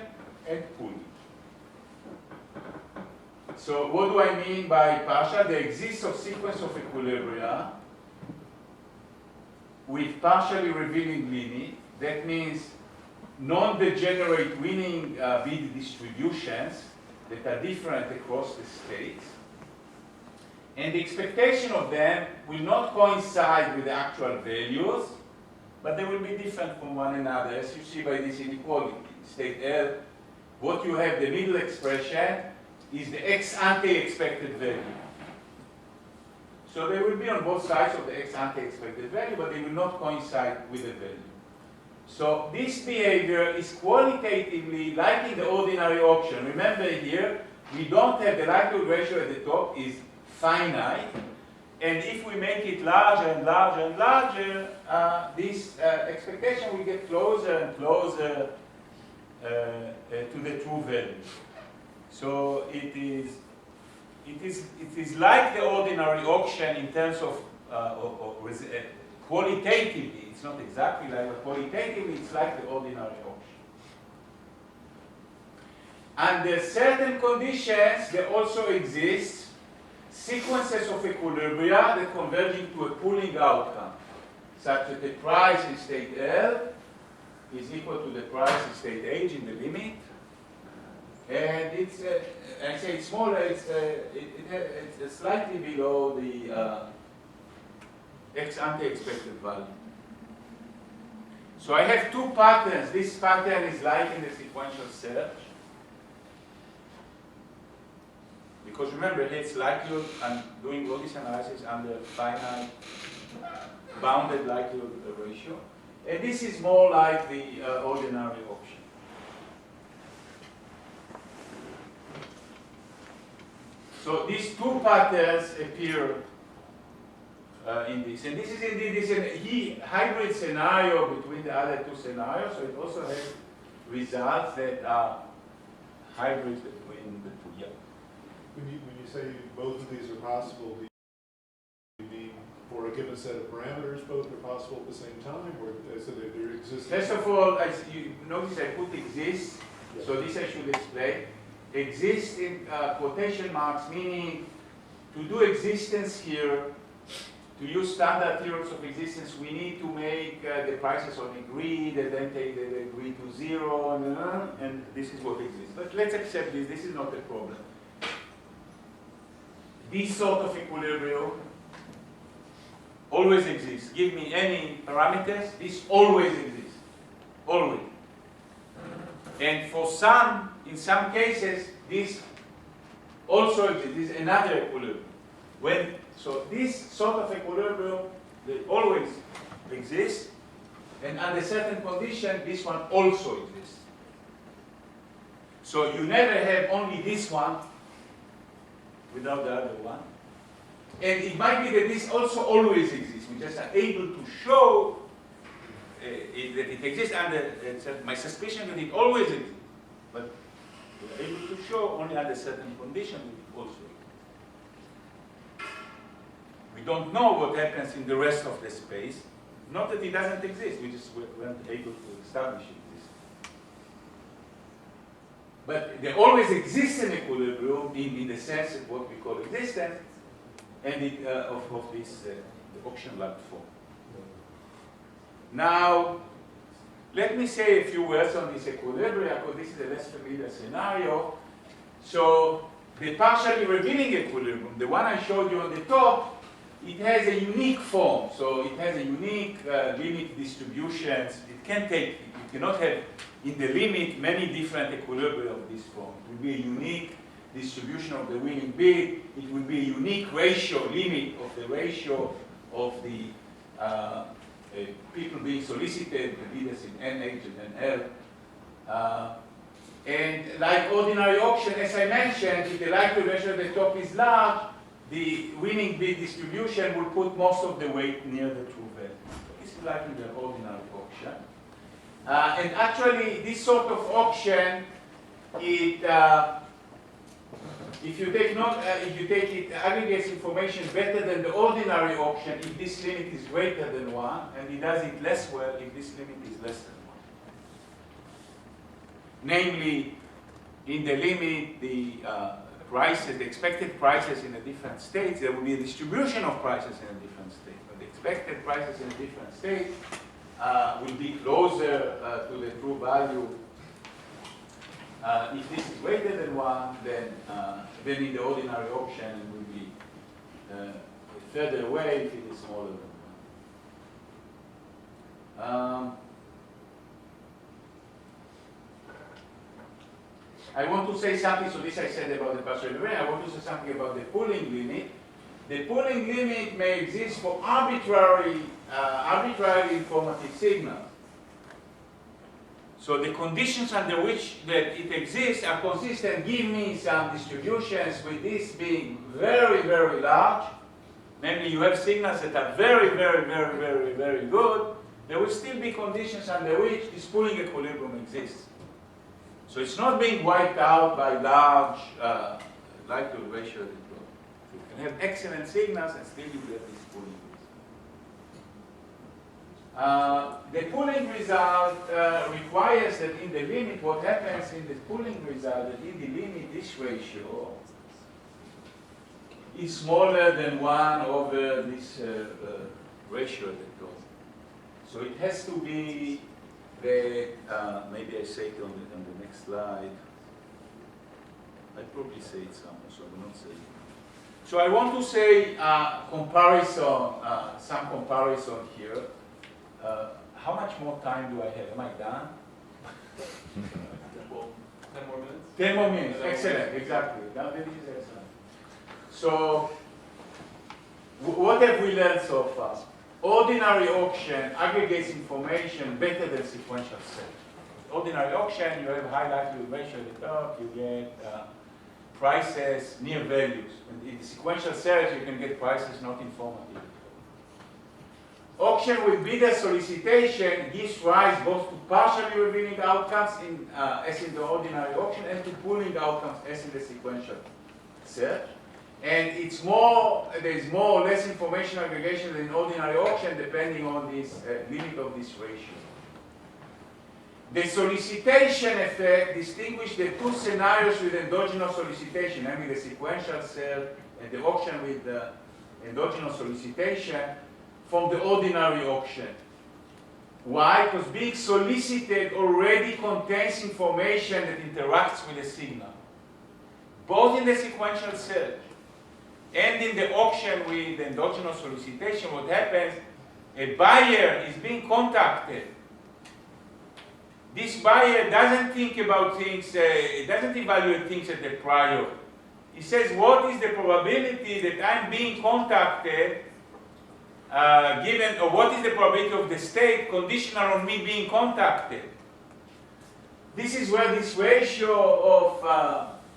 and pooling. So what do I mean by partial? There exists a sequence of equilibria with partially revealing limit. That means non-degenerate winning bid distributions that are different across the states. And the expectation of them will not coincide with the actual values, but they will be different from one another, as you see by this inequality. State L, what you have, the middle expression, is the ex ante expected value. So they will be on both sides of the ex ante expected value, but they will not coincide with the value. So this behavior is qualitatively like in the ordinary auction. Remember here, we don't have the likelihood ratio at the top is finite. And if we make it larger and larger and larger, this expectation will get closer and closer to the true value. So it is like the ordinary auction in terms of qualitatively. It's not exactly like, but qualitatively it's like the ordinary auction. Under certain conditions, there also exist sequences of equilibria that converge into a pooling outcome, such that the price in state L is equal to the price in state H in the limit. And it's, I say it's smaller, it's slightly below the X ante-expected value. So I have two patterns. This pattern is like in the sequential search. Because remember, it's likelihood, I'm doing all this analysis under finite bounded likelihood ratio. And this is more like the ordinary auction. So these two patterns appear in this. And this is indeed this hybrid scenario between the other two scenarios. So it also has results that are hybrids between the two. Yeah. When you say both of these are possible, do you mean for a given set of parameters both are possible at the same time, or so that there exists? First of all, you notice I put exist, so this I should explain. Exist in quotation marks, meaning to do existence here, to use standard theorems of existence, we need to make the prices on agreed and then take the agreed to zero, and this is what exists. But let's accept this is not a problem. This sort of equilibrium always exists. Give me any parameters, this always exists. Always. And for some, in some cases, this also exists. This is another equilibrium. So this sort of equilibrium, they always exists, and under certain condition, this one also exists. So you never have only this one without the other one. And it might be that this also always exists. We just are able to show that it exists under, my suspicion that it always exists. But we're able to show only under certain conditions that it also exists. We don't know what happens in the rest of the space. Not that it doesn't exist, we just weren't able to establish it. But there always exists an equilibrium in the sense of what we call existence, and of this the auction-like form. Now, let me say a few words on this equilibrium, because this is a less familiar scenario. So, the partially revealing equilibrium, the one I showed you on the top, it has a unique form. So, it has a unique limit distributions. It can take, you cannot have in the limit many different equilibria of this form. It will be a unique distribution of the winning bid. It will be a unique ratio, limit of the ratio of the people being solicited, the bidders in NH and NL. And like ordinary auction, as I mentioned, if the likelihood ratio at the top is large, the winning bid distribution will put most of the weight near the true value. This is like in the ordinary auction. And actually, this sort of auction, if you take it aggregates information better than the ordinary auction if this limit is greater than 1, and it does it less well if this limit is less than 1. Namely, in the limit, the prices, the expected prices in the different states, there will be a distribution of prices in a different state. But the expected prices in a different state will be closer to the true value. If this is greater than 1, then in the ordinary auction it will be further away if it is smaller than 1. I want to say something, so this I said about the partial derivative. I want to say something about the pooling limit. The pooling limit may exist for arbitrarily informative signals. So the conditions under which that it exists are consistent. Give me some distributions with this being very, very large. Namely, you have signals that are very, very, very, very, very good. There will still be conditions under which this pooling equilibrium exists. So it's not being wiped out by large likelihood ratio. You can have excellent signals and still you get this pooling result. The pooling result requires that in the limit, what happens in the pooling result, that in the limit this ratio is smaller than 1 over this ratio that goes. So it has to be the, maybe I say it on the next slide. I probably say it somewhere, so I will not say it. So I want to say comparison, some comparison here. How much more time do I have? Am I done? 10 more minutes? 10 more minutes, excellent, exactly. Now that is excellent. So, what have we learned so far? Ordinary auction aggregates information better than sequential search. Ordinary auction, you have high likelihood ratio at the top, you get prices near values. And in sequential search, you can get prices not informative. Auction with bidder solicitation gives rise both to partially revealing outcomes as in the ordinary auction and to pooling outcomes as in the sequential search. And it's more, there's more or less information aggregation than in ordinary auction depending on this limit of this ratio. The solicitation effect distinguishes the two scenarios with endogenous solicitation, namely the sequential search and the auction with the endogenous solicitation, from the ordinary auction. Why? Because being solicited already contains information that interacts with the signal. Both in the sequential search and in the auction with endogenous solicitation, what happens, a buyer is being contacted. This buyer doesn't think about things, it doesn't evaluate things at the prior. He says, what is the probability that I'm being contacted given, or what is the probability of the state conditional on me being contacted? This is where this ratio of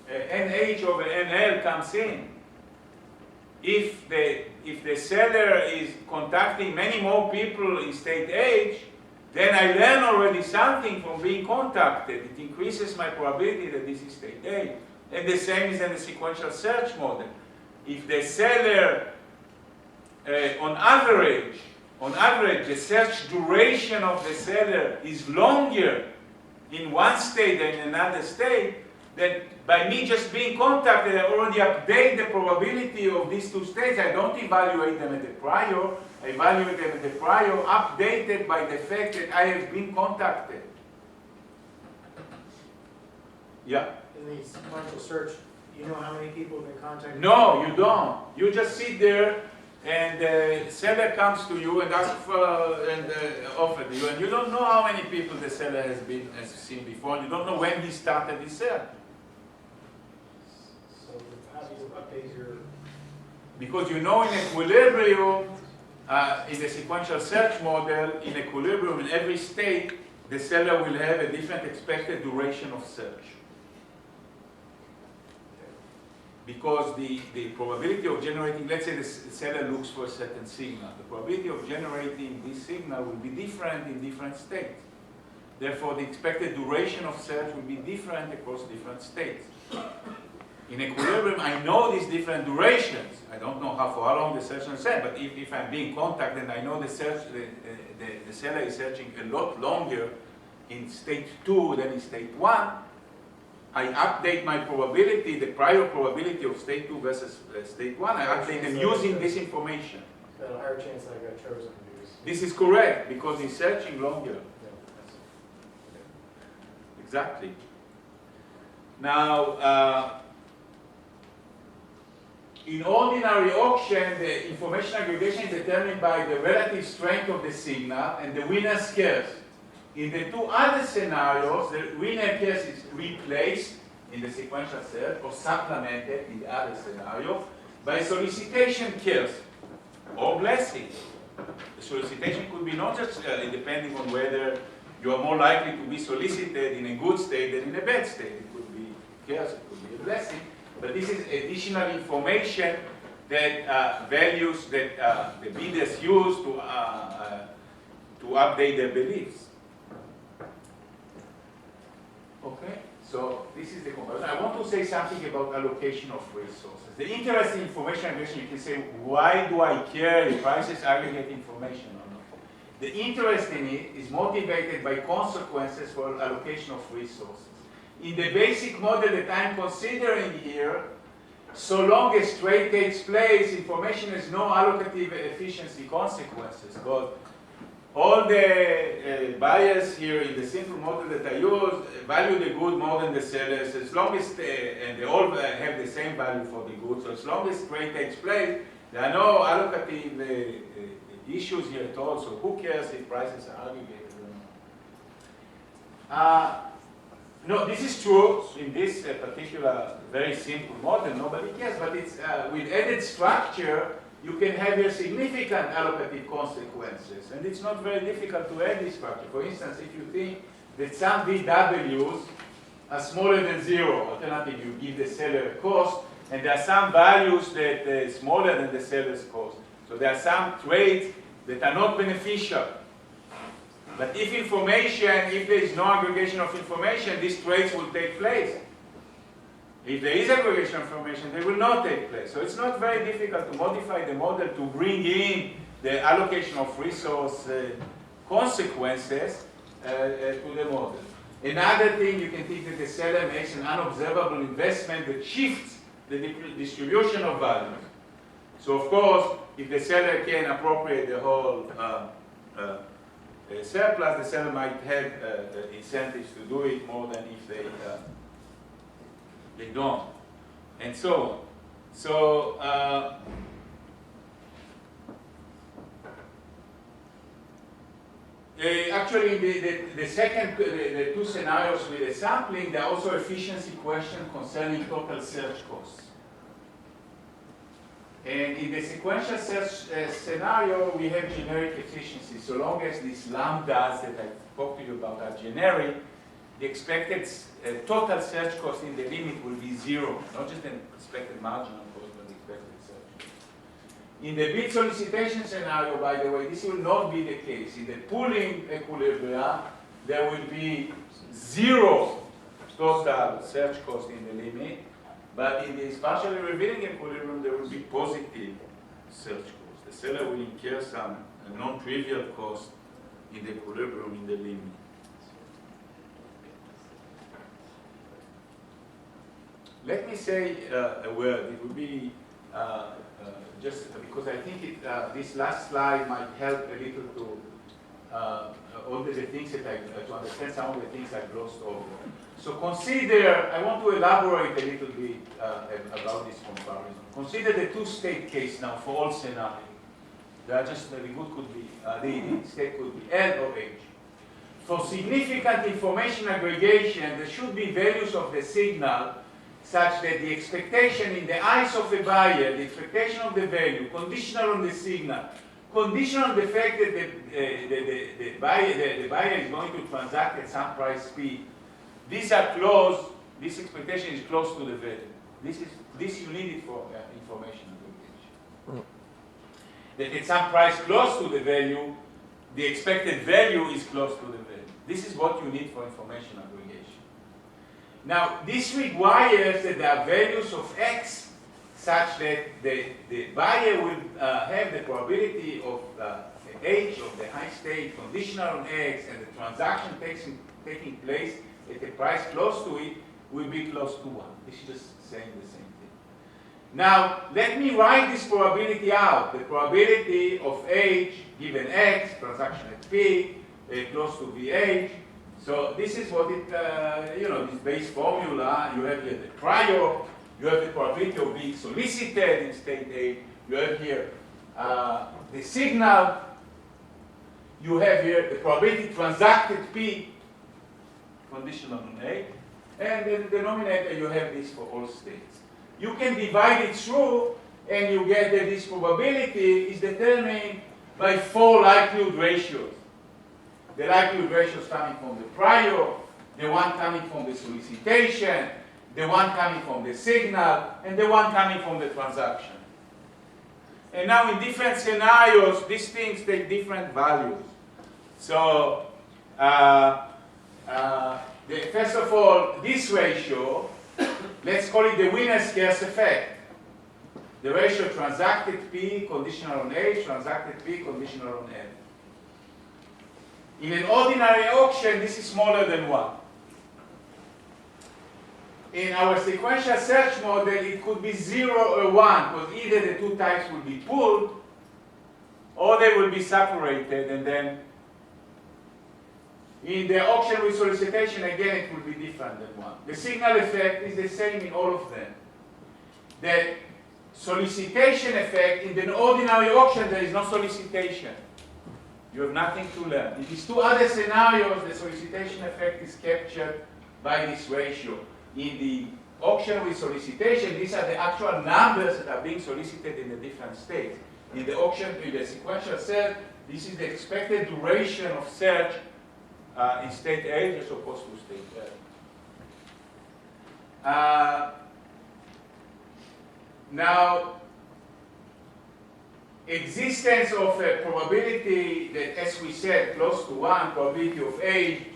NH over NL comes in. If the seller is contacting many more people in state H, then I learn already something from being contacted. It increases my probability that this is state A. And the same is in the sequential search model. If the seller on average, the search duration of the seller is longer in one state than in another state, then by me just being contacted, I already update the probability of these two states. I don't evaluate them at the prior. I evaluate them at the prior, updated by the fact that I have been contacted. Yeah? In the sequential search, you know how many people have been contacted? No, you don't. You just sit there and the seller comes to you and asks for and offers you, and you don't know how many people the seller has seen before. And you don't know when he started his search. So how do you update your? Because you know in equilibrium, in the sequential search model, in equilibrium in every state, the seller will have a different expected duration of search. Because the probability of generating, let's say the seller looks for a certain signal, the probability of generating this signal will be different in different states. Therefore, the expected duration of search will be different across different states. In equilibrium, I know these different durations. I don't know for how long the search is set, but if I'm being contacted and I know the seller is searching a lot longer in state 2 than in state 1, I update my probability, the prior probability of state 2 versus state 1, I update them using this information. Got a higher chance that I got chosen to do this. This is correct, because he's searching longer. Exactly. Now, in ordinary auction, the information aggregation is determined by the relative strength of the signal and the winner scarce. In the two other scenarios, the winner case is replaced in the sequential search or supplemented in the other scenario by solicitation curse or blessing. The solicitation could be not just depending on whether you are more likely to be solicited in a good state than in a bad state. It could be chaos, it could be a blessing, but this is additional information that values that the bidders use to update their beliefs. Okay, so this is the comparison. I want to say something about allocation of resources. The interesting information aggregation, you can say, why do I care if prices aggregate information or not? The interest in it is motivated by consequences for allocation of resources. In the basic model that I'm considering here, so long as trade takes place, information has no allocative efficiency consequences. But all the buyers here in the simple model that I use value the good more than the sellers, as long as and they all have the same value for the good. So as long as trade takes place, there are no allocative issues here at all. So who cares if prices are aggregated or not? No, this is true in this particular very simple model. Nobody cares, but it's with added structure, you can have a significant allocative consequences, and it's not very difficult to add this structure. For instance, if you think that some VWs are smaller than zero, alternatively you give the seller a cost, and there are some values that are smaller than the seller's cost. So there are some trades that are not beneficial. But if there is no aggregation of information, these trades will take place. If there is aggregation of information, they will not take place. So it's not very difficult to modify the model to bring in the allocation of resource consequences to the model. Another thing, you can think that the seller makes an unobservable investment that shifts the distribution of values. So of course, if the seller can appropriate the whole surplus, the seller might have incentives to do it more than if they don't, and so on. So actually, the two scenarios with the sampling, there are also efficiency questions concerning total search costs. And in the sequential search scenario, we have generic efficiency. So long as these lambdas that I talked to you about are generic, the expected total search cost in the limit will be zero, not just an expected marginal cost, but the expected search. In the bid solicitation scenario, by the way, this will not be the case. In the pooling equilibria, there will be zero total search cost in the limit, but in the partially revealing equilibrium, there will be positive search cost. The seller will incur some non-trivial cost in the equilibrium in the limit. Let me say a word. It will be just because I think this last slide might help a little to all the things that to understand some of the things I glossed over. So consider, I want to elaborate a little bit about this comparison. Consider the two-state case now for all scenarios. They are just very good, could be, the state could be L or H. For significant information aggregation, there should be values of the signal such that the expectation in the eyes of a buyer, the expectation of the value, conditional on the signal, conditional on the fact that the buyer is going to transact at some price speed, these are close, this expectation is close to the value. This you need it for information aggregation. That at some price close to the value, the expected value is close to the value. This is what you need for information aggregation. Now, this requires that there are values of X such that the buyer will have the probability of H of the high state conditional on X, and the transaction taking place at a price close to it will be close to 1. This is just saying the same thing. Now, let me write this probability out. The probability of H given X, transaction at P, close to VH. So this is what it, this base formula, you have here the prior, you have the probability of being solicited in state A, you have here the signal, you have here the probability transacted P, conditional on A, and in the denominator you have this for all states. You can divide it through, and you get that this probability is determined by 4 likelihood ratios. the likelihood ratios coming from the prior, the one coming from the solicitation, the one coming from the signal, and the one coming from the transaction. And now in different scenarios, these things take different values. So, first of all, this ratio, let's call it the winner-scarce effect. The ratio transacted P conditional on H, transacted P conditional on N. In an ordinary auction, this is smaller than 1. In our sequential search model, it could be 0 or 1, because either the two types will be pulled, or they will be separated, and then in the auction with solicitation, again, it will be different than 1. The signal effect is the same in all of them. The solicitation effect, in the ordinary auction, there is no solicitation. You have nothing to learn. In these two other scenarios, the solicitation effect is captured by this ratio. In the auction with solicitation, these are the actual numbers that are being solicited in the different states. In the auction, in the sequential search, this is the expected duration of search in state A as opposed to state A. Now, existence of a probability that, as we said, close to 1, probability of A,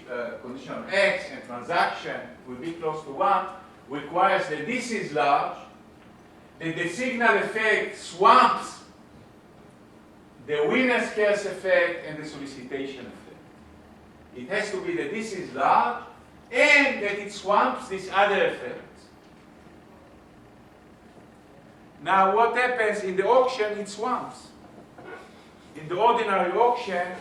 condition on X, and transaction will be close to 1, requires that this is large, that the signal effect swamps the winner-scarce effect and the solicitation effect. It has to be that this is large and that it swamps these other effects. Now, what happens in the auction? It swamps. In the ordinary auction,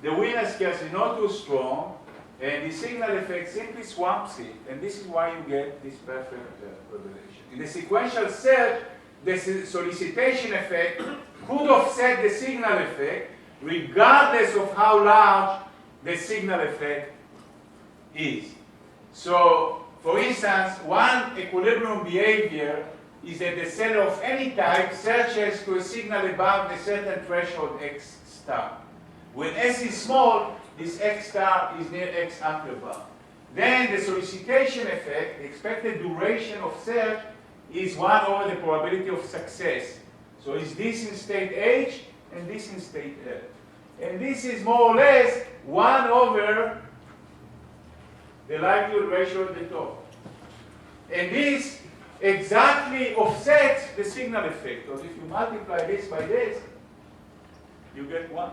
the winner-scarce is not too strong, and the signal effect simply swamps it, and this is why you get this perfect correlation. In the sequential search, the solicitation effect could offset the signal effect, regardless of how large the signal effect is. So, for instance, one equilibrium behavior is that the seller of any type searches to a signal above a certain threshold X star. When S is small, this X star is near X amplitude. Then the solicitation effect, the expected duration of search, is 1 over the probability of success. So is this in state H and this in state L. And this is more or less 1 over the likelihood ratio at the top. And this exactly offsets the signal effect. Because if you multiply this by this, you get 1.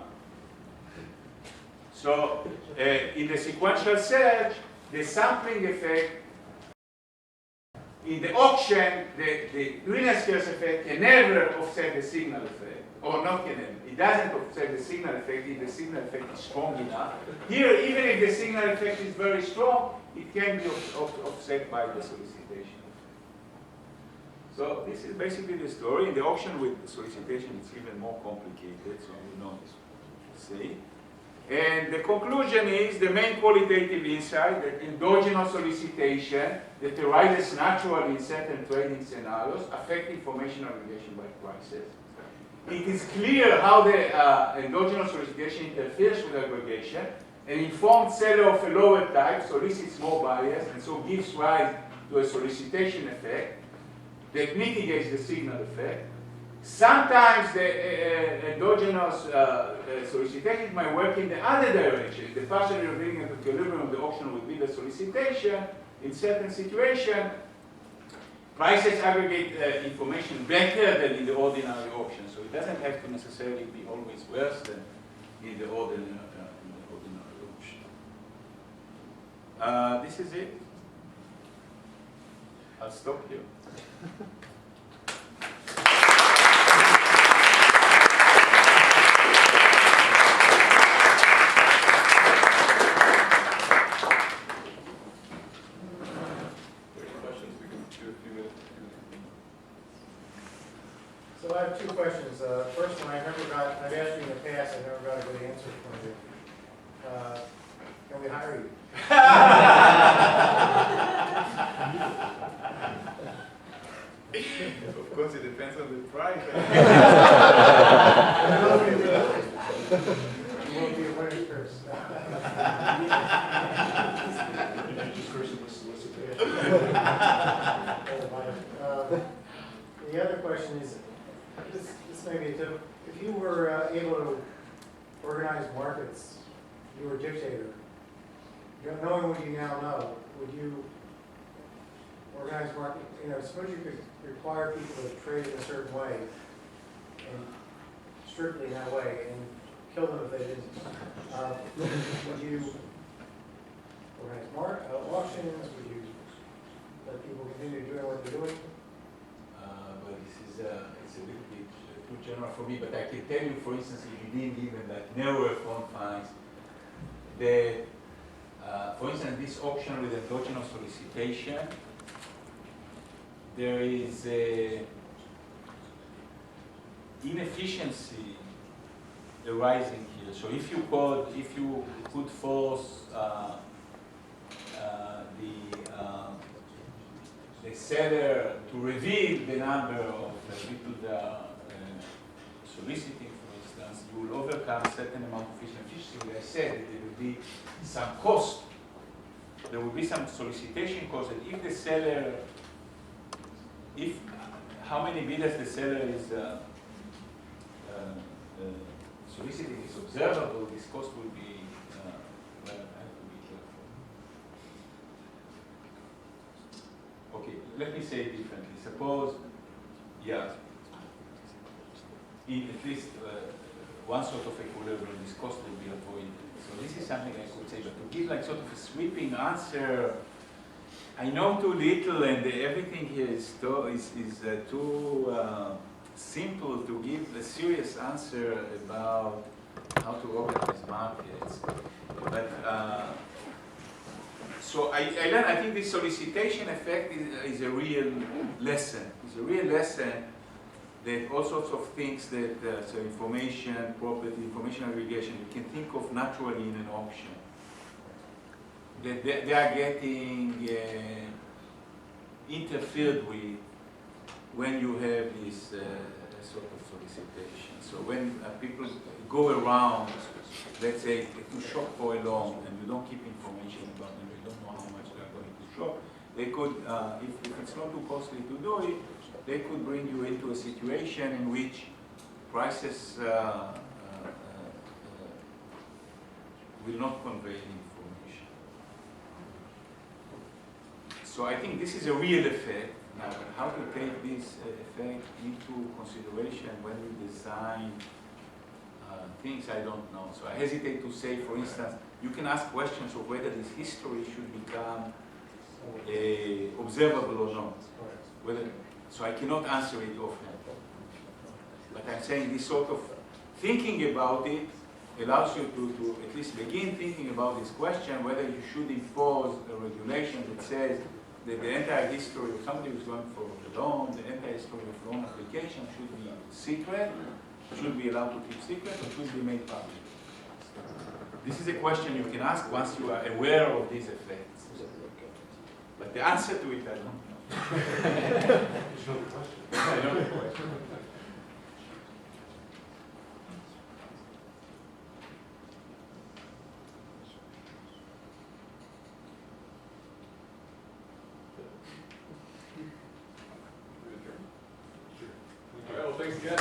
So in the sequential search, the sampling effect, in the auction, the winner-scarce effect can never offset the signal effect, or not can never. It doesn't offset the signal effect if the signal effect is strong enough. Here, even if the signal effect is very strong, it can be offset by the solicitation effect. So this is basically the story. In the auction with the solicitation, it's even more complicated, so I will not say. And the conclusion is the main qualitative insight that endogenous solicitation that arises naturally in certain trading scenarios affect information aggregation by prices. It is clear how the endogenous solicitation interferes with aggregation. An informed seller of a lower type solicits more buyers and so gives rise to a solicitation effect that mitigates the signal effect. Sometimes the endogenous solicitation might work in the other direction. The partially revealing equilibrium of the auction would be the solicitation. In certain situations, prices aggregate information better than in the ordinary auction. So it doesn't have to necessarily be always worse than in the ordinary auction. This is it. I'll stop here. So I have 2 questions. First one, I've asked you in the past, I never got a good answer from you. Can we hire you? The other question is, this may be a tip. If you were able to organize markets, you were a dictator, knowing what you now know, would you organize market, suppose you could require people to trade in a certain way, and strictly in that way, and kill them if they didn't. Would you organize auctions? Would you let people continue doing what they're doing? But this is it's a little bit too general for me. But I can tell you, for instance, if you didn't even like narrower confines, that for instance, this auction with endogenous solicitation, there is a inefficiency arising here. So if you could force the seller to reveal the number of people that are soliciting, for instance, you will overcome a certain amount of inefficiency. I said that there will be some cost. There will be some solicitation cost, and if the seller, how many bidders the seller is soliciting is observable, this cost will be, well, I have to be careful. Okay, let me say it differently. Suppose, yeah, in at least one sort of equilibrium, this cost will be avoided. So this is something I could say, but to give like sort of a sweeping answer, I know too little, and everything here is too simple to give a serious answer about how to organize markets. But so I think this solicitation effect is a real lesson. It's a real lesson that all sorts of things that so information, property, information aggregation, you can think of naturally in an auction. That they are getting interfered with when you have this sort of solicitation. So when people go around, let's say, to shop for a loan and you don't keep information about them, you don't know how much they are going to shop, they could, if it's not too costly to do it, they could bring you into a situation in which prices will not convey information. So I think this is a real effect. Now, how to take this effect into consideration when we design things, I don't know. So I hesitate to say, for instance, you can ask questions of whether this history should become observable or not. So I cannot answer it offhand. But I'm saying this sort of thinking about it allows you to at least begin thinking about this question, whether you should impose a regulation that says that the entire history of somebody who's going for a loan, the entire history of loan application should be secret, should be allowed to keep secret, or should be made public. This is a question you can ask once you are aware of these effects. But the answer to it, I don't know. I don't know the question. All right, well, thanks again.